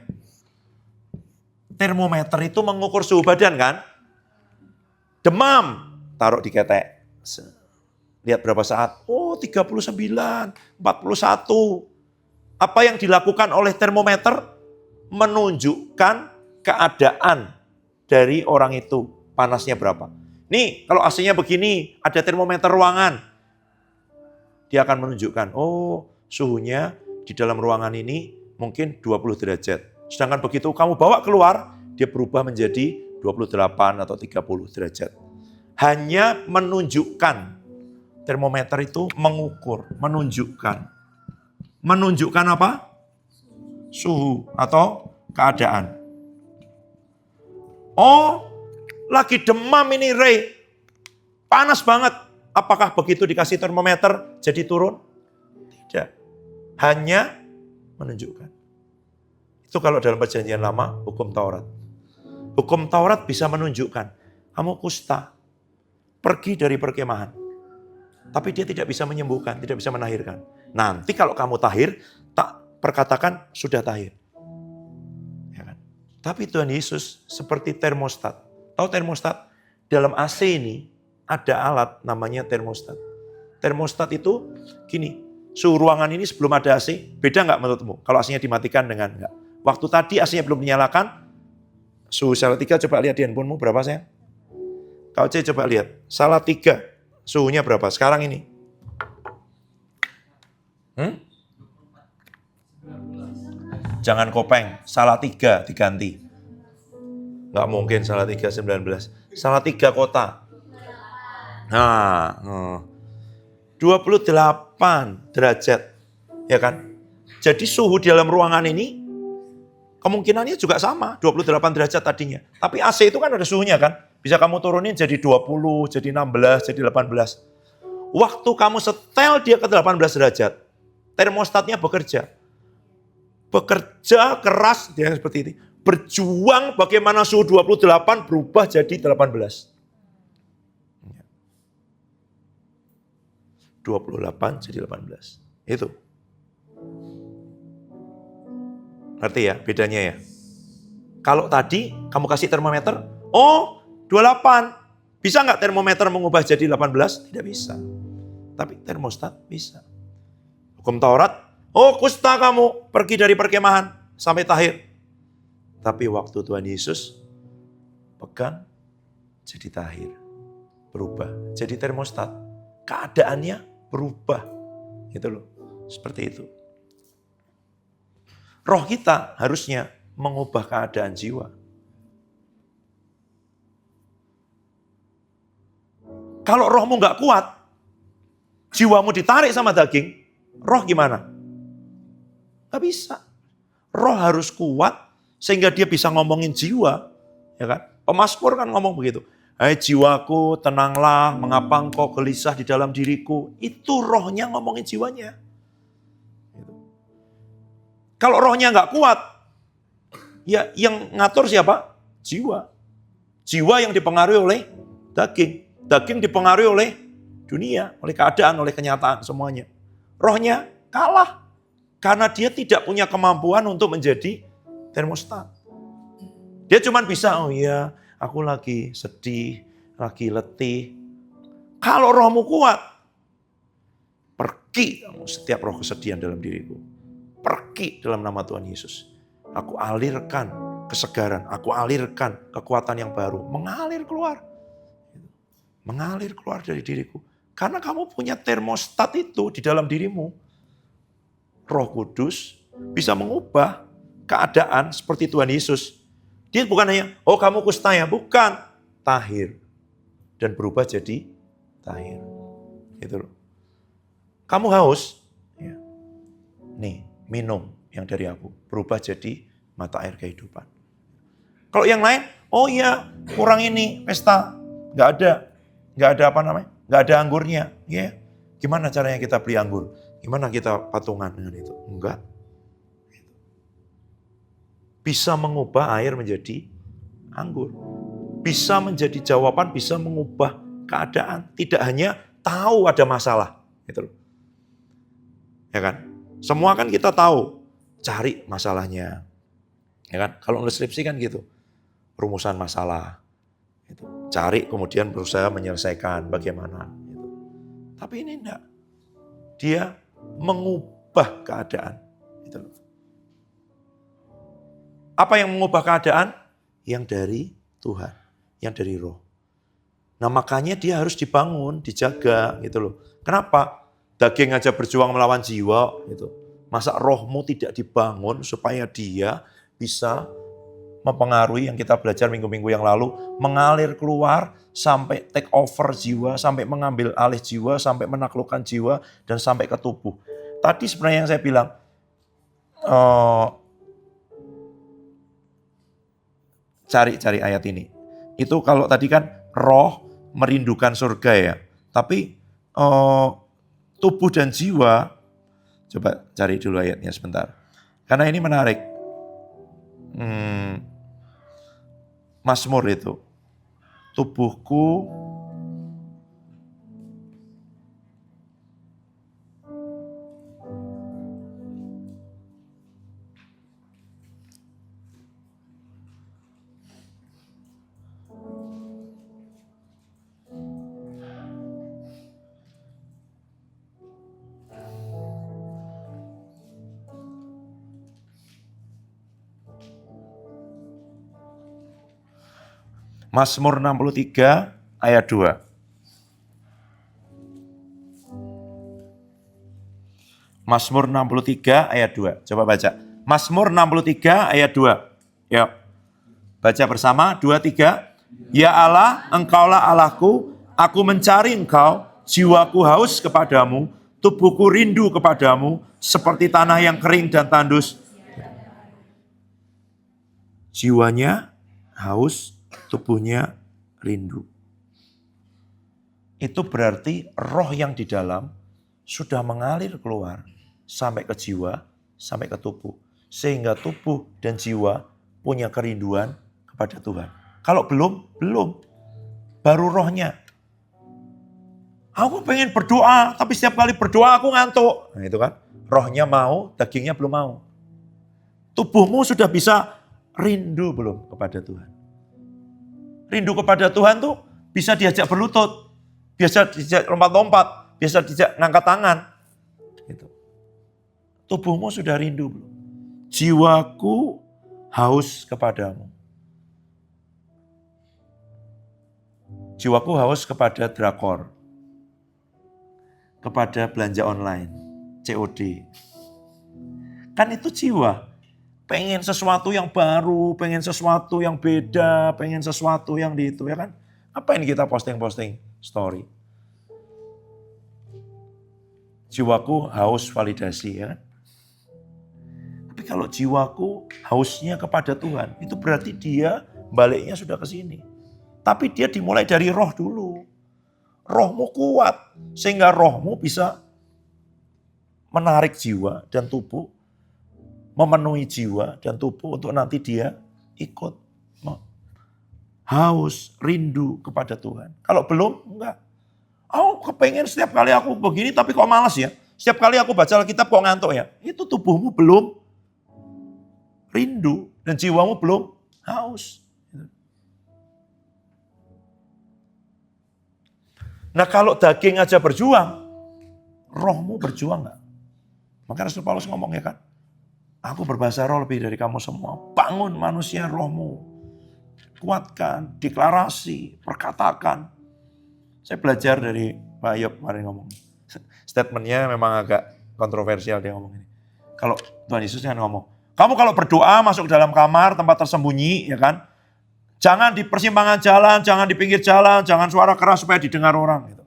Termometer itu mengukur suhu badan kan? Demam. Taruh di ketek. Lihat berapa saat. Oh 39, 41. Apa yang dilakukan oleh termometer? Menunjukkan keadaan dari orang itu. Panasnya berapa. Nih kalau AC-nya begini, ada termometer ruangan. Dia akan menunjukkan, oh suhunya di dalam ruangan ini mungkin 20 derajat. Sedangkan begitu kamu bawa keluar, dia berubah menjadi 28 atau 30 derajat. Hanya menunjukkan. Termometer itu mengukur, menunjukkan. Menunjukkan apa? Suhu atau keadaan. Oh, lagi demam ini Ray. Panas banget. Apakah begitu dikasih termometer jadi turun? Tidak. Hanya menunjukkan. Itu kalau dalam perjanjian lama, hukum Taurat. Hukum Taurat bisa menunjukkan. Kamu kusta. Pergi dari perkemahan. Tapi dia tidak bisa menyembuhkan, tidak bisa menahirkan. Nanti kalau kamu tahir, tak perkatakan sudah tahir. Ya kan? Tapi Tuhan Yesus seperti termostat. Tahu termostat? Dalam AC ini ada alat namanya termostat. Termostat itu gini, suhu ruangan ini sebelum ada AC, beda nggak menurutmu? Kalau AC-nya dimatikan dengan enggak? Waktu tadi AC-nya belum dinyalakan, suhu Salatiga coba lihat di handphonemu berapa sayang? Kau coba lihat, Salatiga suhunya berapa sekarang ini? Jangan kopeng, Salatiga diganti. Nggak mungkin Salatiga 19. Salatiga kota. Nah, 28 derajat. Ya kan? Jadi suhu di dalam ruangan ini kemungkinannya juga sama, 28 derajat tadinya. Tapi AC itu kan ada suhunya kan? Bisa kamu turunin jadi 20, jadi 16, jadi 18. Waktu kamu setel dia ke 18 derajat, termostatnya bekerja. Bekerja keras, dia seperti ini. Berjuang bagaimana suhu 28 berubah jadi 18. 28 jadi 18. Itu. Ngerti ya bedanya ya? Kalau tadi kamu kasih termometer, oh 28. Bisa nggak termometer mengubah jadi 18? Tidak bisa. Tapi termostat bisa. Hukum Taurat, oh kusta kamu pergi dari perkemahan sampai tahir. Tapi waktu Tuhan Yesus pegang jadi tahir. Berubah jadi termostat. Keadaannya berubah. Gitu loh. Seperti itu. Roh kita harusnya mengubah keadaan jiwa. Kalau rohmu nggak kuat, jiwamu ditarik sama daging, roh gimana? Nggak bisa. Roh harus kuat sehingga dia bisa ngomongin jiwa. Ya kan? Pemazmur kan ngomong begitu. Hai jiwaku tenanglah, mengapa engkau gelisah di dalam diriku. Itu rohnya ngomongin jiwanya. Kalau rohnya nggak kuat, ya yang ngatur siapa? Jiwa. Jiwa yang dipengaruhi oleh daging. Daging dipengaruhi oleh dunia, oleh keadaan, oleh kenyataan semuanya. Rohnya kalah. Karena dia tidak punya kemampuan untuk menjadi termostat. Dia cuma bisa, oh iya aku lagi sedih, lagi letih. Kalau rohmu kuat, pergi setiap roh kesedihan dalam diriku. Pergi dalam nama Tuhan Yesus. Aku alirkan kesegaran, aku alirkan kekuatan yang baru. Mengalir keluar. Mengalir keluar dari diriku. Karena kamu punya termostat itu di dalam dirimu. Roh Kudus bisa mengubah keadaan seperti Tuhan Yesus. Dia bukan hanya, oh kamu kusta ya, bukan. Tahir. Dan berubah jadi tahir. Gitu loh. Kamu haus. Ya. Nih, minum yang dari aku. Berubah jadi mata air kehidupan. Kalau yang lain, oh iya kurang ini, pesta. Nggak ada. Nggak ada apa namanya? Nggak ada anggurnya. Ya. Gimana caranya kita beli anggur? Gimana kita patungan dengan itu? Enggak. bisa mengubah air menjadi anggur. Bisa menjadi jawaban, bisa mengubah keadaan. Tidak hanya tahu ada masalah. Gitu loh. Ya kan? Semua kan kita tahu, cari masalahnya. Ya kan? Kalau nulis skripsi kan gitu. Rumusan masalah. Gitu. Cari kemudian berusaha menyelesaikan bagaimana. Gitu. Tapi ini enggak. Dia mengubah keadaan. Gitu loh. Apa yang mengubah keadaan? Yang dari Tuhan, yang dari Roh. Nah makanya dia harus dibangun, dijaga gitu loh. Kenapa? Daging aja berjuang melawan jiwa gitu. Masa rohmu tidak dibangun supaya dia bisa mempengaruhi yang kita belajar minggu-minggu yang lalu, mengalir keluar sampai take over jiwa, sampai mengambil alih jiwa, sampai menaklukkan jiwa dan sampai ke tubuh. Tadi sebenarnya yang saya bilang, cari ayat ini. Itu kalau tadi kan roh merindukan surga ya. Tapi tubuh dan jiwa, coba cari dulu ayatnya sebentar. Karena ini menarik. Mazmur itu. Tubuhku Mazmur 63 ayat 2. Mazmur 63 ayat 2. Coba baca. Mazmur 63 ayat 2. Yuk. Baca bersama. 2, 3. Ya Allah, Engkaulah Allahku. Aku mencari Engkau. Jiwaku haus kepadamu. Tubuhku rindu kepadamu. Seperti tanah yang kering dan tandus. Jiwanya haus, tubuhnya rindu. Itu berarti roh yang di dalam sudah mengalir keluar sampai ke jiwa, sampai ke tubuh. Sehingga tubuh dan jiwa punya kerinduan kepada Tuhan. Kalau belum. Baru rohnya. Aku pengen berdoa, tapi setiap kali berdoa aku ngantuk. Nah itu kan, rohnya mau, dagingnya belum mau. Tubuhmu sudah bisa rindu belum kepada Tuhan. Rindu kepada Tuhan tuh bisa diajak berlutut, bisa diajak lompat-lompat, bisa diajak ngangkat tangan. Gitu. Tubuhmu sudah rindu belum? Jiwaku haus kepadamu. Jiwaku haus kepada drakor, kepada belanja online, COD. Kan itu jiwa. Pengen sesuatu yang baru, pengen sesuatu yang beda, pengen sesuatu yang di itu ya kan. Ngapain kita posting-posting story? Jiwaku haus validasi ya kan. Tapi kalau jiwaku hausnya kepada Tuhan, itu berarti dia baliknya sudah ke sini. Tapi dia dimulai dari roh dulu. Rohmu kuat, sehingga rohmu bisa menarik jiwa dan tubuh, memenuhi jiwa dan tubuh untuk nanti dia ikut haus, rindu kepada Tuhan. Kalau belum, enggak. Oh, kepengen setiap kali aku begini tapi kok malas ya. Setiap kali aku baca Alkitab kok ngantuk ya. Itu tubuhmu belum rindu dan jiwamu belum haus. Nah kalau daging aja berjuang, rohmu berjuang enggak? Maka Rasul Paulus ngomong ya kan. Aku berbahasa roh lebih dari kamu semua. Bangun manusia rohmu. Kuatkan, deklarasi, perkatakan. Saya belajar dari Pak Ayub kemarin ngomong. Statementnya memang agak kontroversial dia ngomong ini. Kalau Tuhan Yesus kan ngomong. Kamu kalau berdoa masuk dalam kamar, tempat tersembunyi ya kan. Jangan di persimpangan jalan, jangan di pinggir jalan, jangan suara keras supaya didengar orang. Gitu.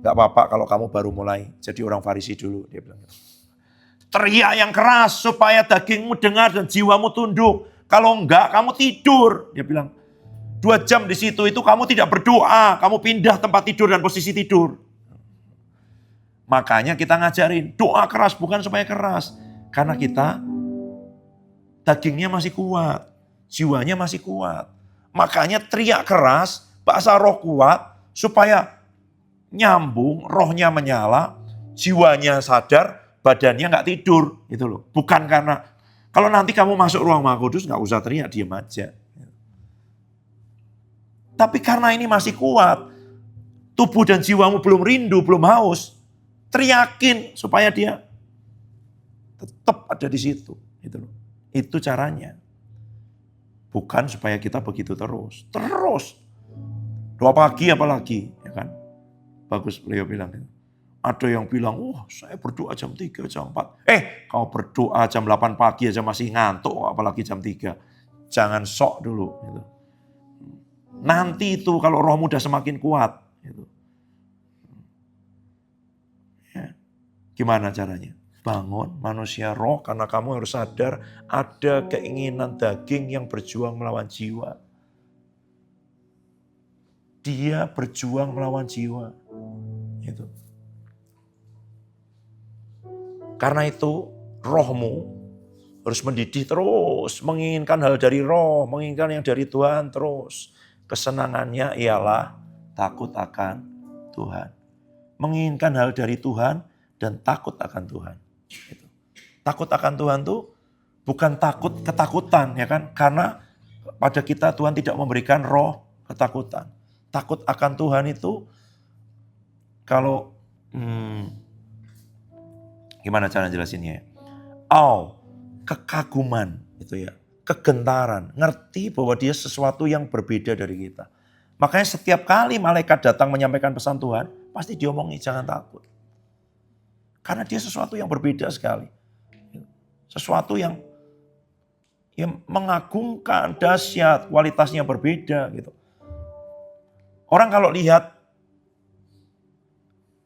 Gak apa-apa kalau kamu baru mulai. Jadi orang Farisi dulu dia bilang gitu. Teriak yang keras supaya dagingmu dengar dan jiwamu tunduk. Kalau enggak, kamu tidur. Dia bilang, 2 jam di situ itu kamu tidak berdoa. Kamu pindah tempat tidur dan posisi tidur. Makanya kita ngajarin, doa keras bukan supaya keras. Karena kita Dagingnya masih kuat, jiwanya masih kuat. Makanya teriak keras, bahasa roh kuat, supaya nyambung, rohnya menyala, jiwanya sadar, badannya nggak tidur. Gitu loh. Bukan karena, kalau nanti kamu masuk ruang Maha Kudus, nggak usah teriak, diam aja. Tapi karena ini masih kuat, tubuh dan jiwamu belum rindu, belum haus, teriakin supaya dia tetap ada di situ. Gitu loh. Itu caranya. Bukan supaya kita begitu terus. Terus. 2 pagi apalagi. Ya kan? Bagus beliau bilang. Ada yang bilang, saya berdoa jam 3, jam 4. Kau berdoa jam 8 pagi aja masih ngantuk, apalagi jam 3. Jangan sok dulu. Gitu. Nanti itu kalau rohmu udah semakin kuat. Gitu. Ya. Gimana caranya? Bangun manusia roh, karena kamu harus sadar ada keinginan daging yang berjuang melawan jiwa. Dia berjuang melawan jiwa. Gitu. Karena itu rohmu harus mendidih terus, menginginkan hal dari roh, menginginkan yang dari Tuhan terus. Kesenangannya ialah takut akan Tuhan. Menginginkan hal dari Tuhan dan takut akan Tuhan. Gitu. Takut akan Tuhan tuh bukan takut ketakutan, ya kan? Karena pada kita Tuhan tidak memberikan roh ketakutan. Takut akan Tuhan itu kalau gimana cara jelasinnya ya? Kekaguman itu ya, kegentaran, ngerti bahwa dia sesuatu yang berbeda dari kita. Makanya setiap kali malaikat datang menyampaikan pesan Tuhan, pasti diomongi jangan takut. Karena dia sesuatu yang berbeda sekali. Sesuatu yang mengagumkan, dahsyat, kualitasnya berbeda gitu. Orang kalau lihat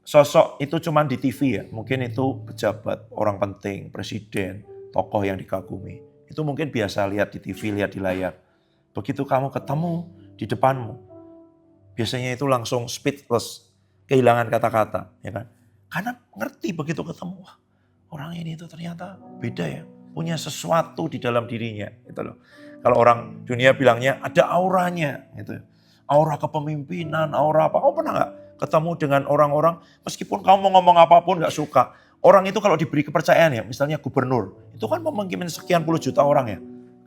sosok itu cuma di TV ya, mungkin itu pejabat, orang penting, presiden, tokoh yang dikagumi. Itu mungkin biasa lihat di TV, lihat di layar. Begitu kamu ketemu di depanmu, biasanya itu langsung speechless, kehilangan kata-kata, ya kan? Karena ngerti begitu ketemu, wah, orang ini itu ternyata beda ya, punya sesuatu di dalam dirinya, gitu loh. Kalau orang dunia bilangnya ada auranya, gitu. Aura kepemimpinan, aura apa? Kamu pernah nggak ketemu dengan orang-orang, meskipun kamu mau ngomong apapun nggak suka, orang itu kalau diberi kepercayaan ya, misalnya gubernur, itu kan memungkinkan sekian puluh juta orang ya.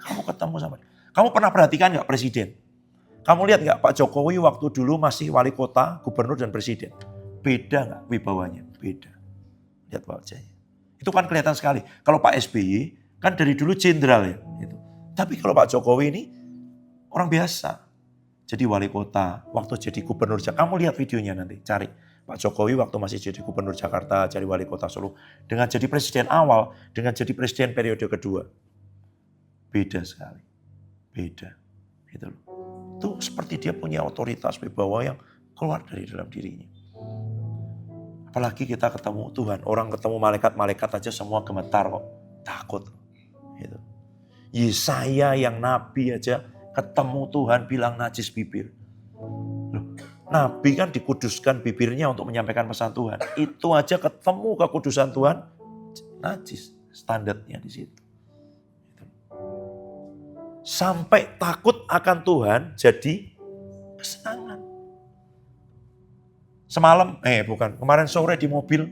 Kamu ketemu sama dia. Kamu pernah perhatikan nggak presiden? Kamu lihat nggak Pak Jokowi waktu dulu masih wali kota, gubernur dan presiden? Beda nggak wibawanya? Beda. Lihat wajahnya. Itu kan kelihatan sekali. Kalau Pak SBY kan dari dulu jenderal ya. Gitu. Tapi kalau Pak Jokowi ini orang biasa. Jadi wali kota, waktu jadi gubernur Jakarta. Kamu lihat videonya nanti, cari. Pak Jokowi waktu masih jadi gubernur Jakarta, jadi wali kota Solo. Dengan jadi presiden awal, dengan jadi presiden periode kedua. Beda sekali. Beda. Gitu loh. Itu seperti dia punya otoritas wibawa yang keluar dari dalam dirinya. Apalagi kita ketemu Tuhan. Orang ketemu malaikat-malaikat aja semua gemetar kok. Takut. Gitu. Yesaya yang nabi aja ketemu Tuhan bilang najis bibir. Loh, nabi kan dikuduskan bibirnya untuk menyampaikan pesan Tuhan. Itu aja ketemu kekudusan Tuhan, najis. Standarnya di situ. Sampai takut akan Tuhan jadi kesenangan. Semalam, kemarin sore di mobil,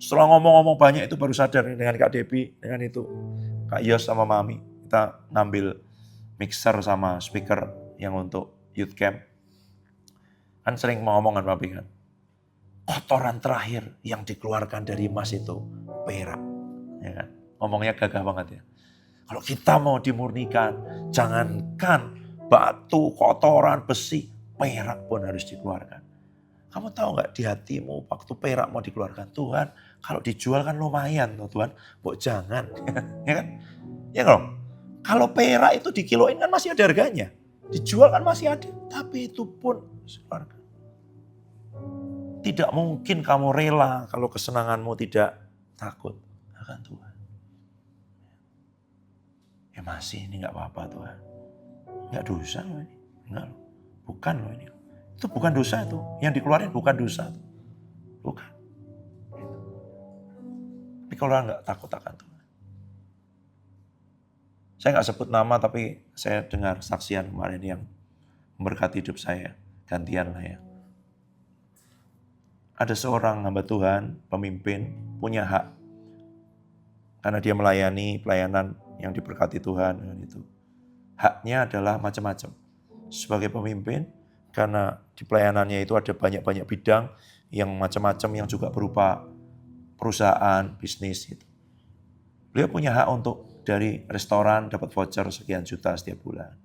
setelah ngomong-ngomong banyak itu baru sadar dengan Kak Debbie, dengan itu Kak Yos sama Mami. Kita ngambil mixer sama speaker yang untuk youth camp. Kan sering ngomongan Papi kan. Kotoran terakhir yang dikeluarkan dari emas itu perak. Ya kan? Ngomongnya gagah banget ya. Kalau kita mau dimurnikan, jangankan batu, kotoran, besi, perak pun harus dikeluarkan. Kamu tahu nggak di hatimu waktu perak mau dikeluarkan, Tuhan kalau dijual kan lumayan loh Tuhan, kok jangan. Ya kan? Ya kalau perak itu dikiloin kan masih ada harganya. Dijual kan masih ada, tapi itu pun dikeluarkan. Tidak mungkin kamu rela kalau kesenanganmu tidak takut akan Tuhan. Ya masih ini nggak apa-apa Tuhan. Nggak dosa loh ini. Enggak loh. Bukan loh ini. Itu bukan dosa itu. Yang dikeluarin bukan dosa. Bukan. Tapi kalau orang nggak takut akan Tuhan. Saya nggak sebut nama, tapi saya dengar saksian kemarin yang memberkati hidup saya. Gantian lah ya. Ada seorang hamba Tuhan, pemimpin, punya hak. Karena dia melayani pelayanan yang diberkati Tuhan. Itu. Haknya adalah macam-macam. Sebagai pemimpin, karena di pelayanannya itu ada banyak-banyak bidang yang macam-macam yang juga berupa perusahaan, bisnis. Gitu. Beliau punya hak untuk dari restoran dapat voucher sekian juta setiap bulan.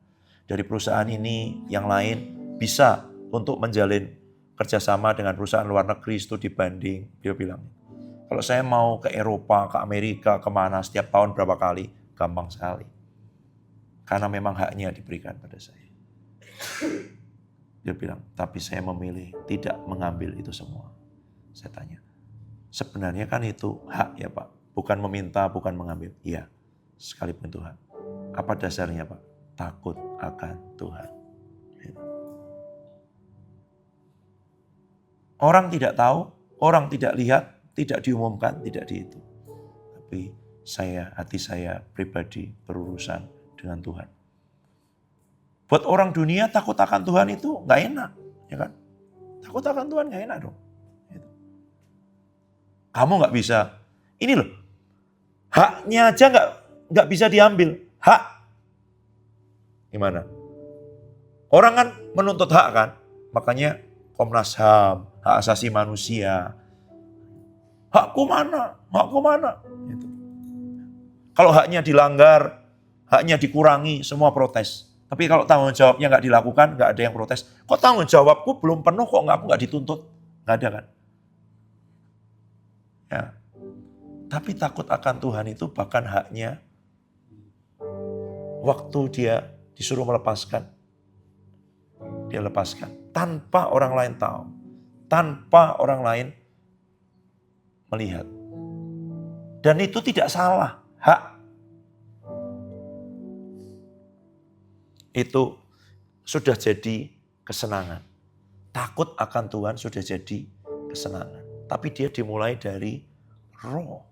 Dari perusahaan ini yang lain bisa untuk menjalin kerjasama dengan perusahaan luar negeri itu dibanding, dia bilang. Kalau saya mau ke Eropa, ke Amerika, kemana setiap tahun berapa kali, gampang sekali. Karena memang haknya diberikan pada saya. Dia bilang, tapi saya memilih tidak mengambil itu semua. Saya tanya, sebenarnya kan itu hak ya Pak, bukan meminta, bukan mengambil. Iya, sekalipun Tuhan. Apa dasarnya Pak? Takut akan Tuhan. Orang tidak tahu, orang tidak lihat, tidak diumumkan, tidak di itu. Tapi hati saya pribadi berurusan dengan Tuhan. Buat orang dunia takut akan Tuhan itu nggak enak, ya kan? Takut akan Tuhan nggak enak dong. Kamu nggak bisa, ini loh, haknya aja nggak bisa diambil, hak. Gimana? Orang kan menuntut hak kan, makanya Komnas HAM, hak asasi manusia. Hakku mana? Hakku mana? Gitu. Kalau haknya dilanggar, haknya dikurangi, semua protes. Tapi kalau tanggung jawabnya nggak dilakukan, nggak ada yang protes. Kok tanggung jawabku belum penuh, kok aku nggak dituntut? Nggak ada kan? Ya. Tapi takut akan Tuhan itu bahkan haknya, waktu dia disuruh melepaskan, dia lepaskan. Tanpa orang lain tahu. Tanpa orang lain melihat. Dan itu tidak salah. Hak. Itu sudah jadi kesenangan. Takut akan Tuhan sudah jadi kesenangan. Tapi dia dimulai dari roh.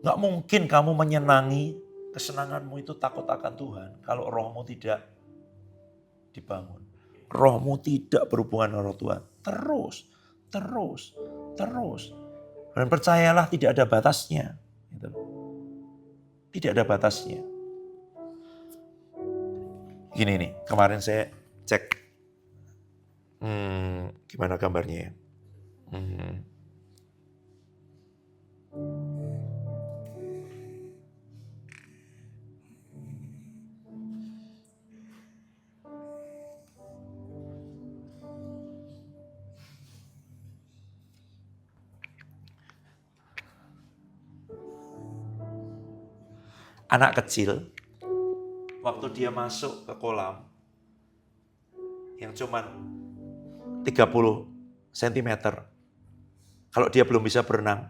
Gak mungkin kamu menyenangi kesenanganmu itu takut akan Tuhan. Kalau rohmu tidak dibangun. Rohmu tidak berhubungan dengan roh Tuhan. Terus. Dan percayalah tidak ada batasnya. Tidak ada batasnya. Gini nih, kemarin saya cek. Gimana gambarnya ya? Anak kecil, waktu dia masuk ke kolam yang cuman 30 cm, kalau dia belum bisa berenang,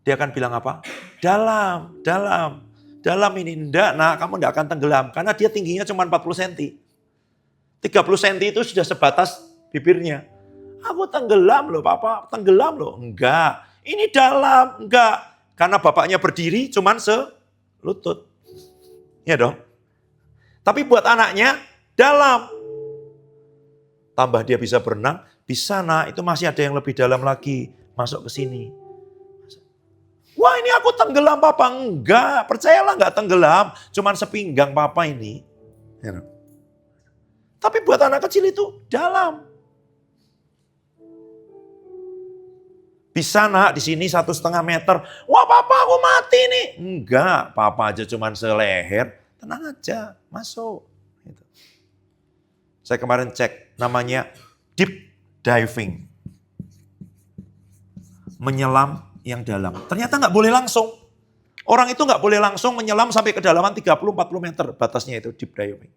dia akan bilang apa? Dalam ini. Enggak, nah kamu enggak akan tenggelam, karena dia tingginya cuma 40 cm. 30 cm itu sudah sebatas bibirnya. Aku tenggelam loh Papa, tenggelam loh. Enggak, ini dalam, enggak. Karena bapaknya berdiri cuman lutut. Ya dong. Tapi buat anaknya dalam. Tambah dia bisa berenang, bisa nak, itu masih ada yang lebih dalam lagi. Masuk ke sini. Wah ini aku tenggelam Papa. Enggak, percayalah enggak tenggelam. Cuman sepinggang Papa ini. Ya dong. Tapi buat anak kecil itu dalam. Bisa nak di sini 1,5 meter. Wah Papa aku mati nih. Enggak, Papa aja cuman seleher. Tenang aja, masuk. Gitu. Saya kemarin cek, namanya deep diving. Menyelam yang dalam. Ternyata nggak boleh langsung. Orang itu nggak boleh langsung menyelam sampai kedalaman 30-40 meter. Batasnya itu deep diving.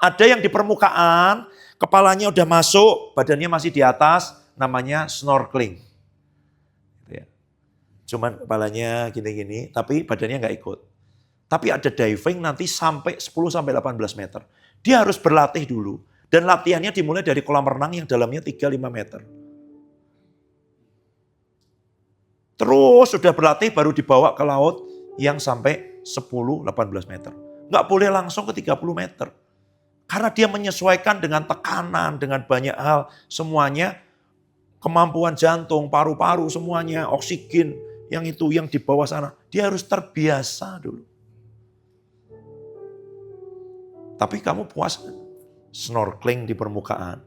Ada yang di permukaan, kepalanya udah masuk, badannya masih di atas, namanya snorkeling. Cuman kepalanya gini-gini, tapi badannya nggak ikut. Tapi ada diving nanti sampai 10-18 meter. Dia harus berlatih dulu. Dan latihannya dimulai dari kolam renang yang dalamnya 3-5 meter. Terus sudah berlatih baru dibawa ke laut yang sampai 10-18 meter. Nggak boleh langsung ke 30 meter. Karena dia menyesuaikan dengan tekanan, dengan banyak hal. Semuanya, kemampuan jantung, paru-paru, semuanya, oksigen, yang itu, yang di bawah sana. Dia harus terbiasa dulu. Tapi kamu puas snorkeling di permukaan.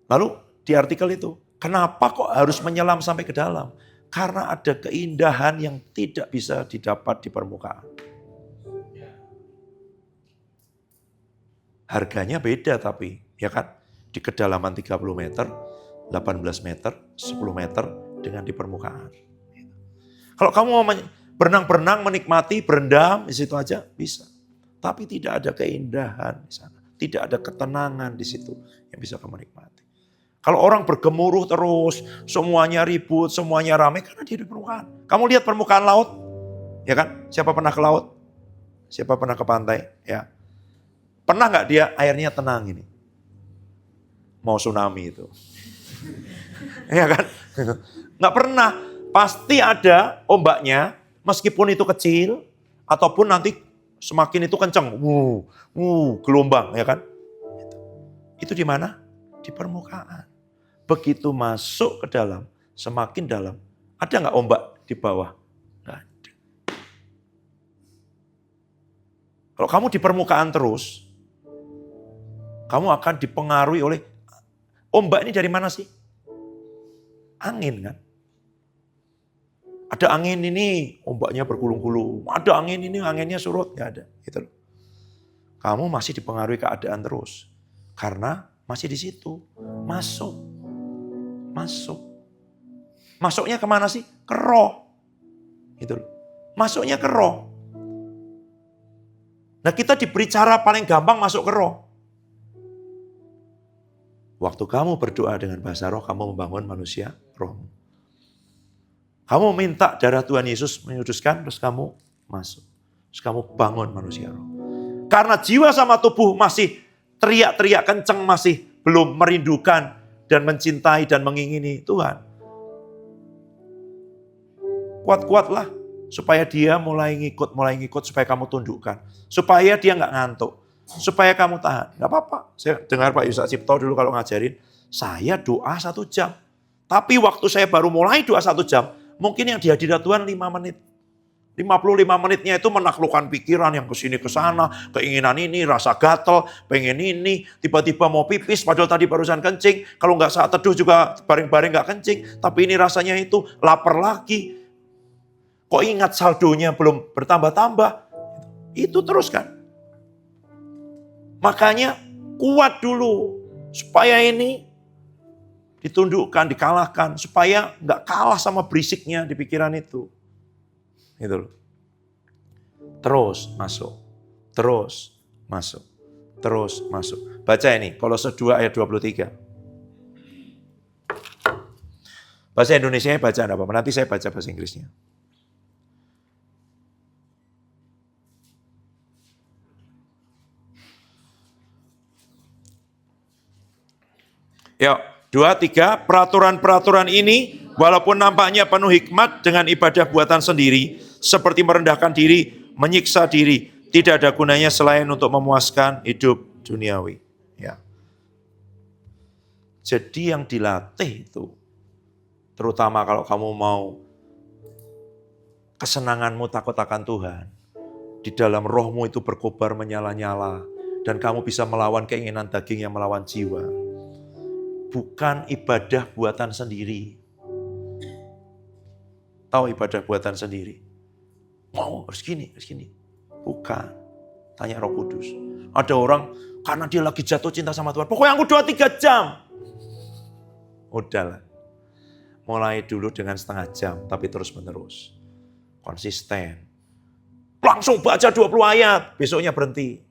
Lalu di artikel itu, kenapa kok harus menyelam sampai ke dalam? Karena ada keindahan yang tidak bisa didapat di permukaan. Harganya beda tapi, ya kan? Di kedalaman 30 meter, 18 meter, 10 meter dengan di permukaan. Kalau kamu mau berenang-berenang, menikmati, berendam, di situ aja bisa. Tapi tidak ada keindahan di sana. Tidak ada ketenangan di situ yang bisa kamu nikmati. Kalau orang bergemuruh terus, semuanya ribut, semuanya ramai, karena dia di permukaan. Kamu lihat permukaan laut, ya kan? Siapa pernah ke laut? Siapa pernah ke pantai? Ya. Pernah nggak dia airnya tenang ini? Mau tsunami itu. Ya kan? Nggak pernah. Pasti ada ombaknya, meskipun itu kecil, ataupun nanti semakin itu kenceng. Gelombang, ya kan? Itu di mana? Di permukaan. Begitu masuk ke dalam, semakin dalam, ada nggak ombak di bawah? Nggak ada. Kalau kamu di permukaan terus, kamu akan dipengaruhi oleh ombak ini dari mana sih? Angin kan? Ada angin ini, ombaknya bergulung-gulung. Ada angin ini, anginnya surut. Nggak ada. Gitu loh. Kamu masih dipengaruhi keadaan terus. Karena masih di situ. Masuk. Masuknya kemana sih? Ke roh. Gitu loh. Masuknya ke roh. Nah kita diberi cara paling gampang masuk ke roh. Waktu kamu berdoa dengan bahasa roh, kamu membangun manusia rohmu. Kamu minta darah Tuhan Yesus menyuduskan, terus kamu masuk. Terus kamu bangun manusia roh. Karena jiwa sama tubuh masih teriak-teriak kenceng, masih belum merindukan dan mencintai dan mengingini Tuhan. Kuat-kuatlah supaya dia mulai ngikut, supaya kamu tundukkan. Supaya dia nggak ngantuk. Supaya kamu tahan. Gak apa-apa. Saya dengar Pak Yusak Cipto dulu kalau ngajarin, saya doa 1 jam. Tapi waktu saya baru mulai doa 1 jam, mungkin yang di hadirat Tuhan 5 menit. 55 menitnya itu menaklukkan pikiran yang kesini kesana, keinginan ini, rasa gatel, pengen ini, tiba-tiba mau pipis, padahal tadi barusan kencing. Kalau nggak saat teduh juga baring-baring nggak kencing, tapi ini rasanya itu lapar lagi. Kok ingat saldonya belum bertambah-tambah? Itu terus kan. Makanya kuat dulu supaya ini ditundukkan, dikalahkan, supaya nggak kalah sama berisiknya di pikiran itu. Gitu loh. Terus masuk, terus masuk, terus masuk. Baca ini, Kolose 2 ayat 23. Bahasa Indonesianya baca enggak apa-apa, nanti saya baca bahasa Inggrisnya. Yuk, 2, 3, peraturan-peraturan ini walaupun nampaknya penuh hikmat dengan ibadah buatan sendiri, seperti merendahkan diri, menyiksa diri, tidak ada gunanya selain untuk memuaskan hidup duniawi. Ya. Jadi yang dilatih itu, terutama kalau kamu mau kesenanganmu takut akan Tuhan, di dalam rohmu itu berkobar menyala-nyala, dan kamu bisa melawan keinginan daging yang melawan jiwa. Bukan ibadah buatan sendiri. Tahu ibadah buatan sendiri? Mau harus gini, harus gini. Bukan. Tanya Roh Kudus. Ada orang karena dia lagi jatuh cinta sama Tuhan. Pokoknya aku doa 3 jam. Udahlah. Mulai dulu dengan 1/2 jam, tapi terus menerus. Konsisten. Langsung baca 20 ayat, besoknya berhenti.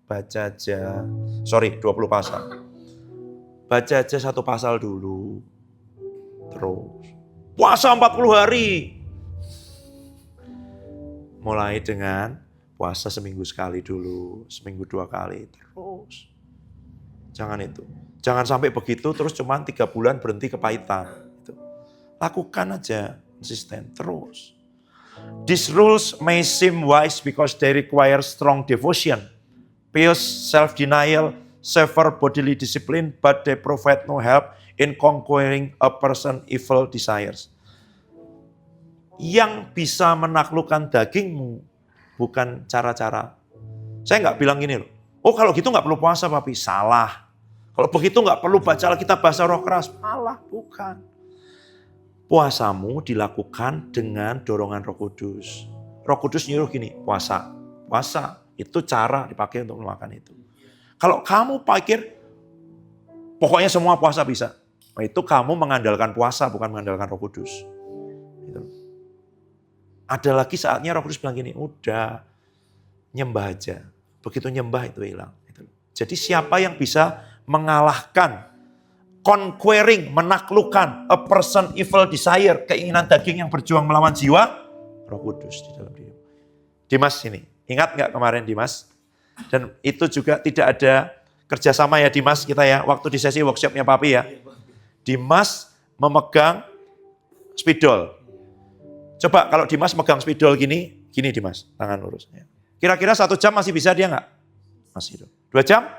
Baca aja. 20 pasal. Baca aja 1 pasal dulu. Terus. Puasa 40 hari. Mulai dengan puasa seminggu sekali dulu. Seminggu 2 kali. Terus. Jangan itu. Jangan sampai begitu terus cuman 3 bulan berhenti kepahitan. Lakukan aja. Konsisten. Terus. These rules may seem wise because they require strong devotion, pious self-denial, severe bodily discipline, but they provide no help in conquering a person's evil desires. Yang bisa menaklukkan dagingmu bukan cara-cara. Saya nggak bilang gini loh, oh kalau gitu nggak perlu puasa papi, salah. Kalau begitu nggak perlu baca Alkitab bahasa roh keras, malah bukan. Puasamu dilakukan dengan dorongan Roh Kudus. Roh Kudus nyuruh gini, puasa. Puasa itu cara dipakai untuk melakukan itu. Kalau kamu pikir pokoknya semua puasa bisa, itu kamu mengandalkan puasa bukan mengandalkan Roh Kudus. Gitu. Ada lagi saatnya Roh Kudus bilang gini, udah nyembah aja. Begitu nyembah itu hilang. Gitu. Jadi siapa yang bisa mengalahkan, conquering, menaklukkan a person evil desire, keinginan daging yang berjuang melawan jiwa, Roh Kudus di dalam diri. Dimas ini, ingat nggak kemarin Dimas? Dan itu juga tidak ada kerjasama ya Dimas kita ya, waktu di sesi workshopnya Papi ya. Dimas memegang spidol. Coba kalau Dimas megang spidol gini Dimas, tangan lurus. Kira-kira 1 jam masih bisa dia nggak? Masih. 2 jam?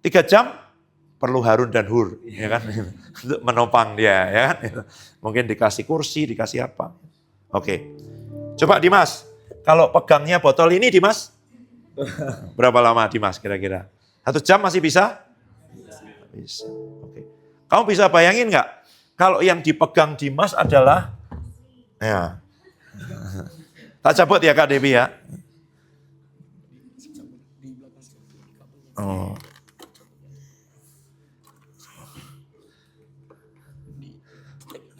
3 jam? Perlu Harun dan Hur, ya kan, untuk menopang dia, ya kan. Mungkin dikasih kursi, dikasih apa. Oke, coba Dimas, kalau pegangnya botol ini Dimas, berapa lama Dimas kira-kira? 1 jam masih bisa? Bisa, oke. Kamu bisa bayangin nggak, kalau yang dipegang Dimas adalah, ya, tak cabut ya Kak Devi ya. Oh.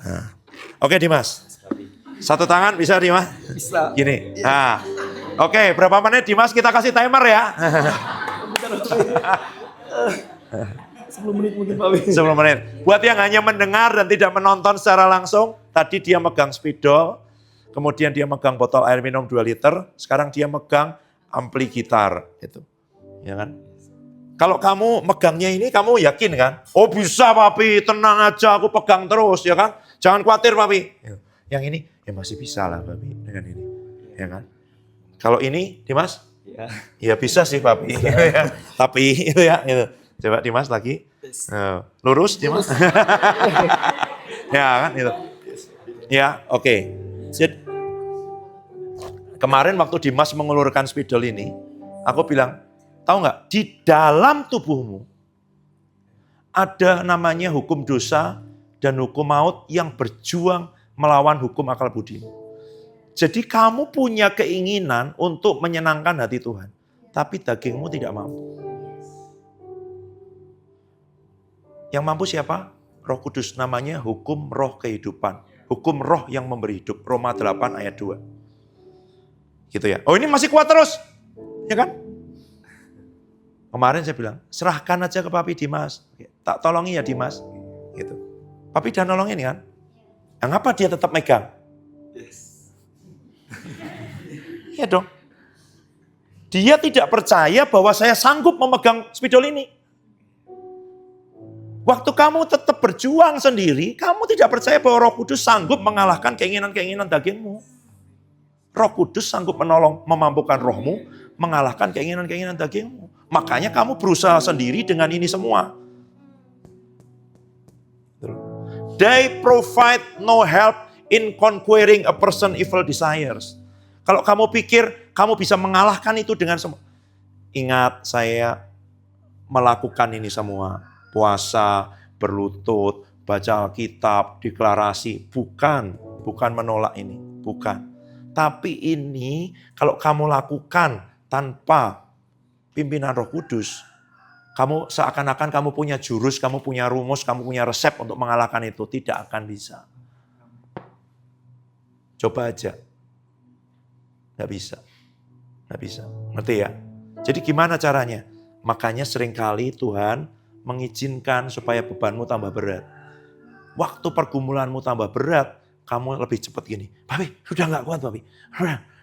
Nah. Oke Dimas, 1 tangan bisa Dimas? Bisa. Gini, nah, oke berapa menit Dimas kita kasih timer ya? 10 menit mungkin Pak. 10 menit. Buat yang hanya mendengar dan tidak menonton secara langsung, tadi dia megang spidol, kemudian dia megang botol air minum 2 liter, sekarang dia megang ampli gitar, gitu, ya kan? Kalau kamu megangnya ini, kamu yakin kan? Oh bisa Papi, tenang aja aku pegang terus, ya kan? Jangan khawatir Papi. Yang ini, ya masih bisa lah Papi dengan ini, ya kan? Kalau ini, Dimas? Ya bisa sih Papi. Tapi itu ya, itu. Coba Dimas lagi. Lurus Dimas. Ya kan, itu. Ya, oke. Jadi, kemarin waktu Dimas mengulurkan spidol ini, aku bilang, tahu nggak, di dalam tubuhmu ada namanya hukum dosa dan hukum maut yang berjuang melawan hukum akal budimu. Jadi kamu punya keinginan untuk menyenangkan hati Tuhan, tapi dagingmu tidak mampu. Yang mampu siapa? Roh Kudus, namanya hukum roh kehidupan. Hukum roh yang memberi hidup. Roma 8 ayat 2. Gitu ya. Oh ini masih kuat terus. Ya kan? Kemarin saya bilang, serahkan aja ke Papi Dimas. Tak tolongi ya Dimas. Gitu. Papi udah nolongin kan? Ngapa dia tetap megang? Iya dong. Dia tidak percaya bahwa saya sanggup memegang spidol ini. Waktu kamu tetap berjuang sendiri, kamu tidak percaya bahwa Roh Kudus sanggup mengalahkan keinginan-keinginan dagingmu. Roh Kudus sanggup menolong, memampukan rohmu, mengalahkan keinginan-keinginan dagingmu. Makanya kamu berusaha sendiri dengan ini semua. They provide no help in conquering a person evil desires. Kalau kamu pikir kamu bisa mengalahkan itu dengan semua. Ingat, saya melakukan ini semua. Puasa, berlutut, baca Alkitab, deklarasi. Bukan menolak ini. Bukan. Tapi ini kalau kamu lakukan tanpa pimpinan Roh Kudus, kamu seakan-akan kamu punya jurus, kamu punya rumus, kamu punya resep untuk mengalahkan itu. Tidak akan bisa. Coba aja. Nggak bisa. Nggak bisa. Ngerti ya? Jadi gimana caranya? Makanya seringkali Tuhan mengizinkan supaya bebanmu tambah berat. Waktu pergumulanmu tambah berat, kamu lebih cepat gini. Papi, sudah nggak kuat Papi.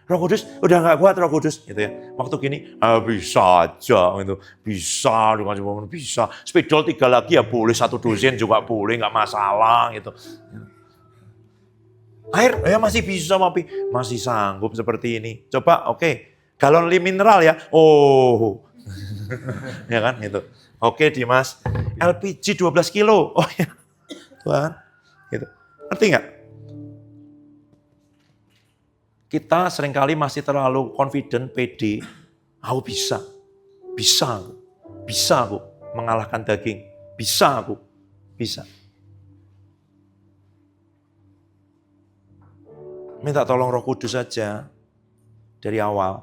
Roh Kudus, udah nggak kuat Roh Kudus. Gitu ya. Waktu gini, bisa aja. Gitu. Bisa, bisa. Spidol 3 lagi ya boleh, 1 dosen juga boleh, nggak masalah. Gitu. Air, ya masih bisa Papi. Masih sanggup seperti ini. Coba, oke. Galon mineral ya. Oh. Ya kan, gitu. Oke Dimas, LPG 12 kilo. Oh ya, Tuhan. Gitu. Ngerti nggak? Kita seringkali masih terlalu confident, pede. Aku bisa. Bisa aku. Bisa aku mengalahkan daging. Bisa aku. Bisa. Minta tolong Roh Kudus saja dari awal.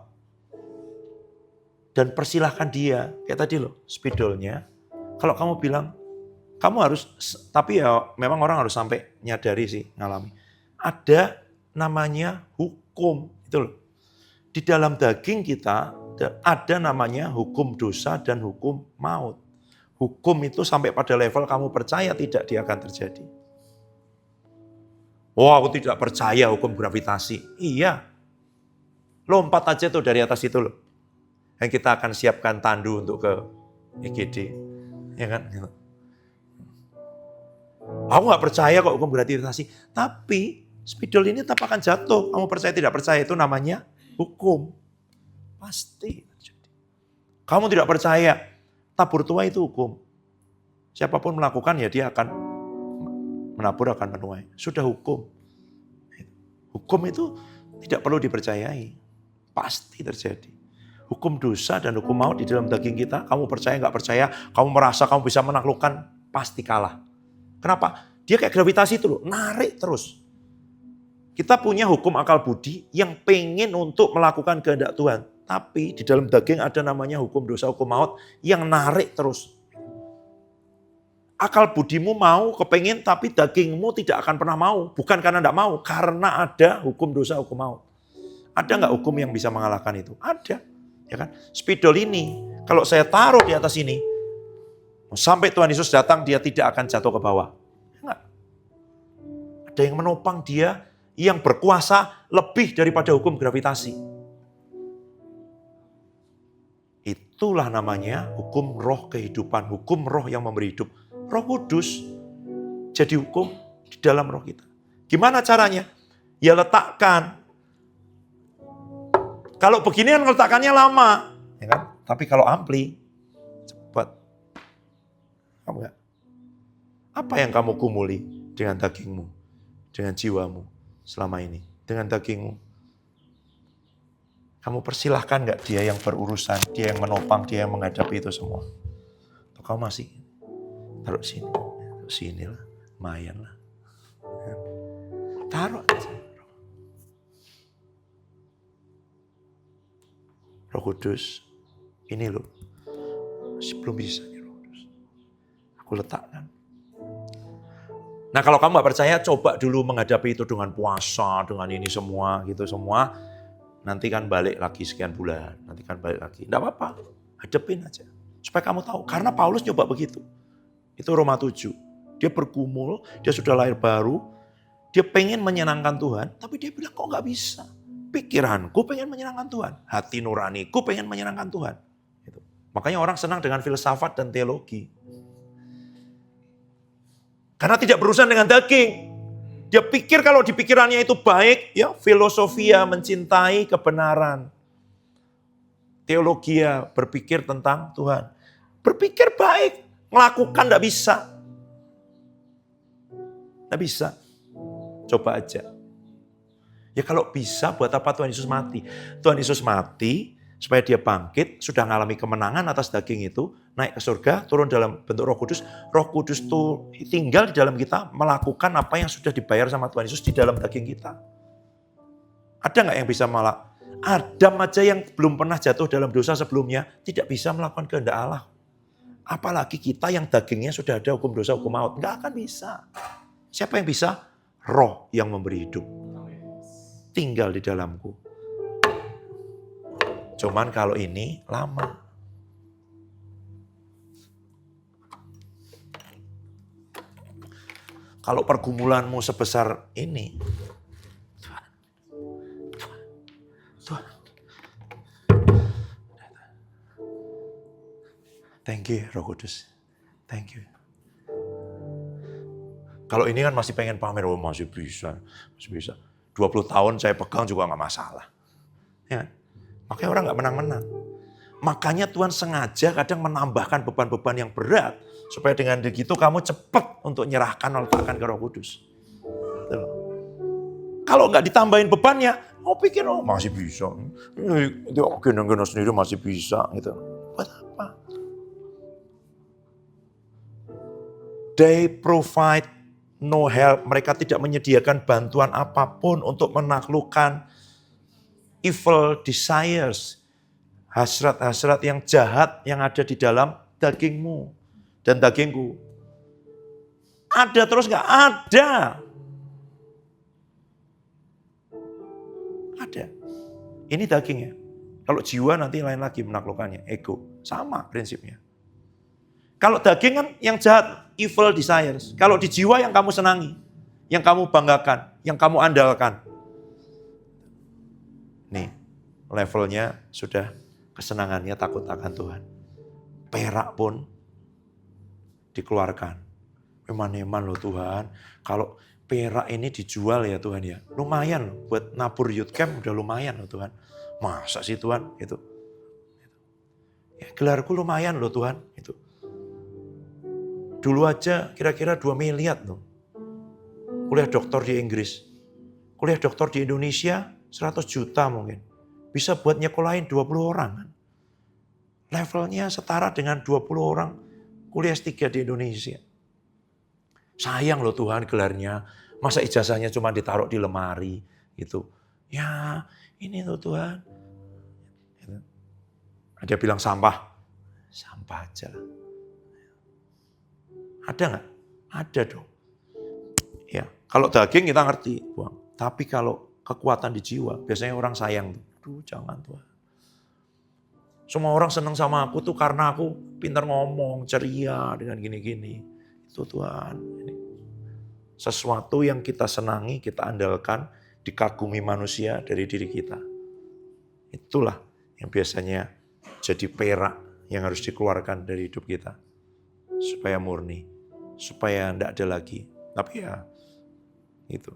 Dan persilahkan dia, kayak tadi loh, spidolnya. Kalau kamu bilang, kamu harus, tapi ya memang orang harus sampai nyadari sih, ngalami. Ada namanya hukum, itu loh. Di dalam daging kita ada namanya hukum dosa dan hukum maut. Hukum itu sampai pada level kamu percaya tidak dia akan terjadi. Oh, aku tidak percaya hukum gravitasi. Iya. Lompat aja tuh dari atas itu loh. Dan kita akan siapkan tandu untuk ke EGD. Ya kan? Aku gak percaya kok hukum gravitasi. Tapi spidol ini tetap akan jatuh. Kamu percaya tidak percaya itu namanya hukum. Pasti terjadi. Kamu tidak percaya tabur tua itu hukum. Siapapun melakukan ya dia akan menabur akan menuai. Sudah hukum. Hukum itu tidak perlu dipercayai. Pasti terjadi. Hukum dosa dan hukum maut di dalam daging kita, kamu percaya nggak percaya, kamu merasa kamu bisa menaklukkan, pasti kalah. Kenapa? Dia kayak gravitasi itu loh, narik terus. Kita punya hukum akal budi yang pengen untuk melakukan kehendak Tuhan. Tapi di dalam daging ada namanya hukum dosa, hukum maut yang narik terus. Akal budimu mau, kepengen, tapi dagingmu tidak akan pernah mau. Bukan karena tidak mau, karena ada hukum dosa, hukum maut. Ada nggak hukum yang bisa mengalahkan itu? Ada. Ya kan? Spidol ini, kalau saya taruh di atas ini, sampai Tuhan Yesus datang, dia tidak akan jatuh ke bawah. Enggak. Ada yang menopang dia, yang berkuasa lebih daripada hukum gravitasi. Itulah namanya hukum roh kehidupan, hukum roh yang memberi hidup. Roh Kudus jadi hukum di dalam roh kita. Gimana caranya? Ya letakkan. Kalau begini kan letakkannya lama, ya kan? Tapi kalau ampli, cepat. Kamu enggak? Apa yang kamu gumuli dengan dagingmu, dengan jiwamu selama ini, dengan dagingmu? Kamu persilahkan enggak dia yang berurusan, dia yang menopang, dia yang menghadapi itu semua? Atau kamu masih taruh sini lah, lumayan lah. Taruh aja. Roh Kudus, ini loh, belum bisa nih Roh Kudus. Aku letakkan. Nah kalau kamu gak percaya, coba dulu menghadapi itu dengan puasa, dengan ini semua, gitu semua. Nanti kan balik lagi sekian bulan, nanti kan balik lagi. Gak apa-apa, hadapin aja. Supaya kamu tahu, karena Paulus nyoba begitu. Itu Roma 7. Dia bergumul, dia sudah lahir baru, dia pengen menyenangkan Tuhan, tapi dia bilang kok gak bisa. Pikiranku pengen menyenangkan Tuhan. Hati nuraniku pengen menyenangkan Tuhan. Gitu. Makanya orang senang dengan filsafat dan teologi. Karena tidak berurusan dengan daging. Dia pikir kalau di pikirannya itu baik, ya filosofia mencintai kebenaran. Teologia berpikir tentang Tuhan. Berpikir baik, melakukan tidak bisa. Tidak bisa. Coba aja. Ya kalau bisa, buat apa Tuhan Yesus mati? Tuhan Yesus mati supaya dia bangkit, sudah mengalami kemenangan atas daging itu, naik ke surga, turun dalam bentuk Roh Kudus. Roh Kudus itu tinggal di dalam kita, melakukan apa yang sudah dibayar sama Tuhan Yesus di dalam daging kita. Ada nggak yang bisa malah? Adam aja yang belum pernah jatuh dalam dosa sebelumnya, tidak bisa melakukan kehendak Allah. Apalagi kita yang dagingnya sudah ada hukum dosa, hukum maut. Nggak akan bisa. Siapa yang bisa? Roh yang memberi hidup. Tinggal di dalamku. Cuman kalau ini lama. Kalau pergumulanmu sebesar ini, Tuhan. Thank you Roh Kudus. Thank you. Kalau ini kan masih pengen pamer, oh masih bisa. 20 tahun saya pegang juga nggak masalah. Ya, makanya orang nggak menang-menang. Makanya Tuhan sengaja kadang menambahkan beban-beban yang berat. Supaya dengan begitu kamu cepat untuk nyerahkan, letakkan ke Roh Kudus. Gitu. Kalau nggak ditambahin bebannya, pikir masih bisa. Geno-geno sendiri masih bisa. Gitu. Buat apa? They provide no help. Mereka tidak menyediakan bantuan apapun untuk menaklukkan evil desires. Hasrat-hasrat yang jahat yang ada di dalam dagingmu dan dagingku. Ada terus nggak? Ada. Ada. Ini dagingnya. Kalau jiwa nanti lain lagi menaklukkannya. Ego. Sama prinsipnya. Kalau daging kan yang jahat, evil desires. Kalau di jiwa yang kamu senangi, yang kamu banggakan, yang kamu andalkan. Nih, levelnya sudah kesenangannya takut akan Tuhan. Perak pun dikeluarkan. Eman-eman loh Tuhan, kalau perak ini dijual ya Tuhan ya, lumayan loh. Buat nabur youth camp udah lumayan loh Tuhan. Masa sih Tuhan? Itu. Ya, gelarku lumayan loh Tuhan. Itu. Dulu aja kira-kira 2 miliar loh. Kuliah doktor di Inggris. Kuliah doktor di Indonesia 100 juta mungkin. Bisa buat nyekolahin 20 orang kan. Levelnya setara dengan 20 orang kuliah S3 di Indonesia. Sayang loh Tuhan gelarnya. Masa ijazahnya cuma ditaruh di lemari gitu. Ya ini loh Tuhan. Ada bilang sampah. Sampah aja lah. Ada nggak? Ada dong. Ya, kalau daging kita ngerti, buang. Tapi kalau kekuatan di jiwa, biasanya orang sayang. Aduh, jangan Tuhan. Semua orang senang sama aku tuh karena aku pintar ngomong, ceria dengan gini-gini. Itu Tuhan. Sesuatu yang kita senangi, kita andalkan, dikagumi manusia dari diri kita. Itulah yang biasanya jadi perak yang harus dikeluarkan dari hidup kita. Supaya murni. Supaya tidak ada lagi. Tapi ya itu.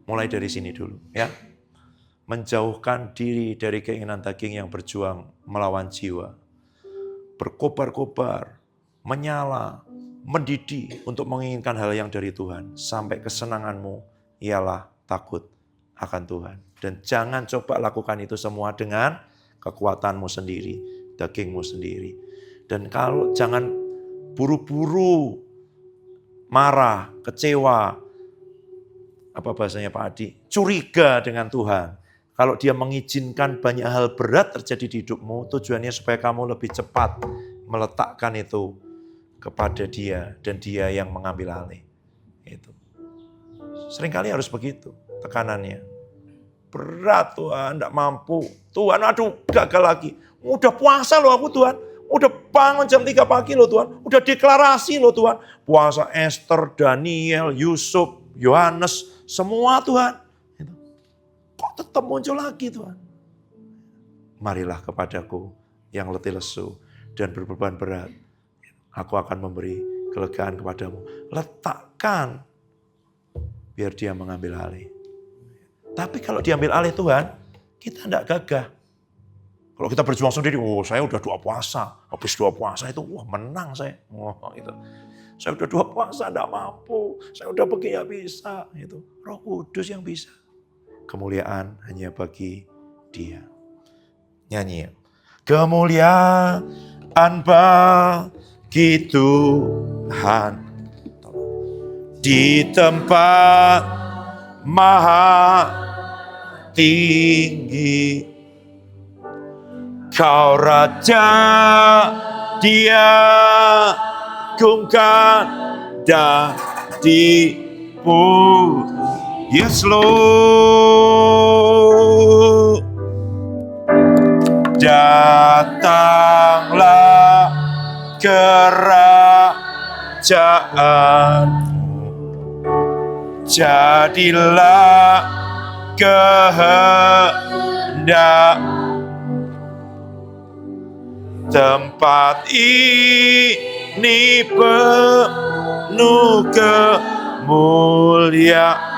Mulai dari sini dulu ya. Menjauhkan diri dari keinginan daging yang berjuang melawan jiwa. Berkobar-kobar, menyala, mendidih untuk menginginkan hal yang dari Tuhan. Sampai kesenanganmu ialah takut akan Tuhan. Dan jangan coba lakukan itu semua dengan kekuatanmu sendiri, dagingmu sendiri. Dan kalau jangan buru-buru marah, kecewa, apa bahasanya Pak Adi, curiga dengan Tuhan. Kalau dia mengizinkan banyak hal berat terjadi di hidupmu, tujuannya supaya kamu lebih cepat meletakkan itu kepada dia dan dia yang mengambil alih. Itu. Seringkali harus begitu tekanannya. Berat Tuhan, tidak mampu. Tuhan, aduh gagal lagi. Udah puasa loh aku Tuhan. Udah bangun jam 3 pagi loh Tuhan. Udah deklarasi loh Tuhan. Puasa Esther, Daniel, Yusuf, Yohanes. Semua Tuhan. Kok tetap muncul lagi Tuhan? Marilah kepadaku yang letih lesu dan berbeban berat. Aku akan memberi kelegaan kepadamu. Letakkan. Biar dia mengambil alih. Tapi kalau diambil alih Tuhan, kita tidak gagah. Kalau kita berjuang sendiri, saya udah 2 puasa. Habis 2 puasa itu, menang saya. Itu. Saya udah 2 puasa, enggak mampu. Saya udah begini, ya bisa. Itu. Roh Kudus yang bisa. Kemuliaan hanya bagi Dia. Nyanyi ya. Kemuliaan bagi Tuhan. Di tempat maha tinggi. Kau Raja, Dia gungkan dari bumi. Yes Lord. Datanglah kerajaanmu. Jadilah kehendak. Tempat ini penuh kemuliaan mulia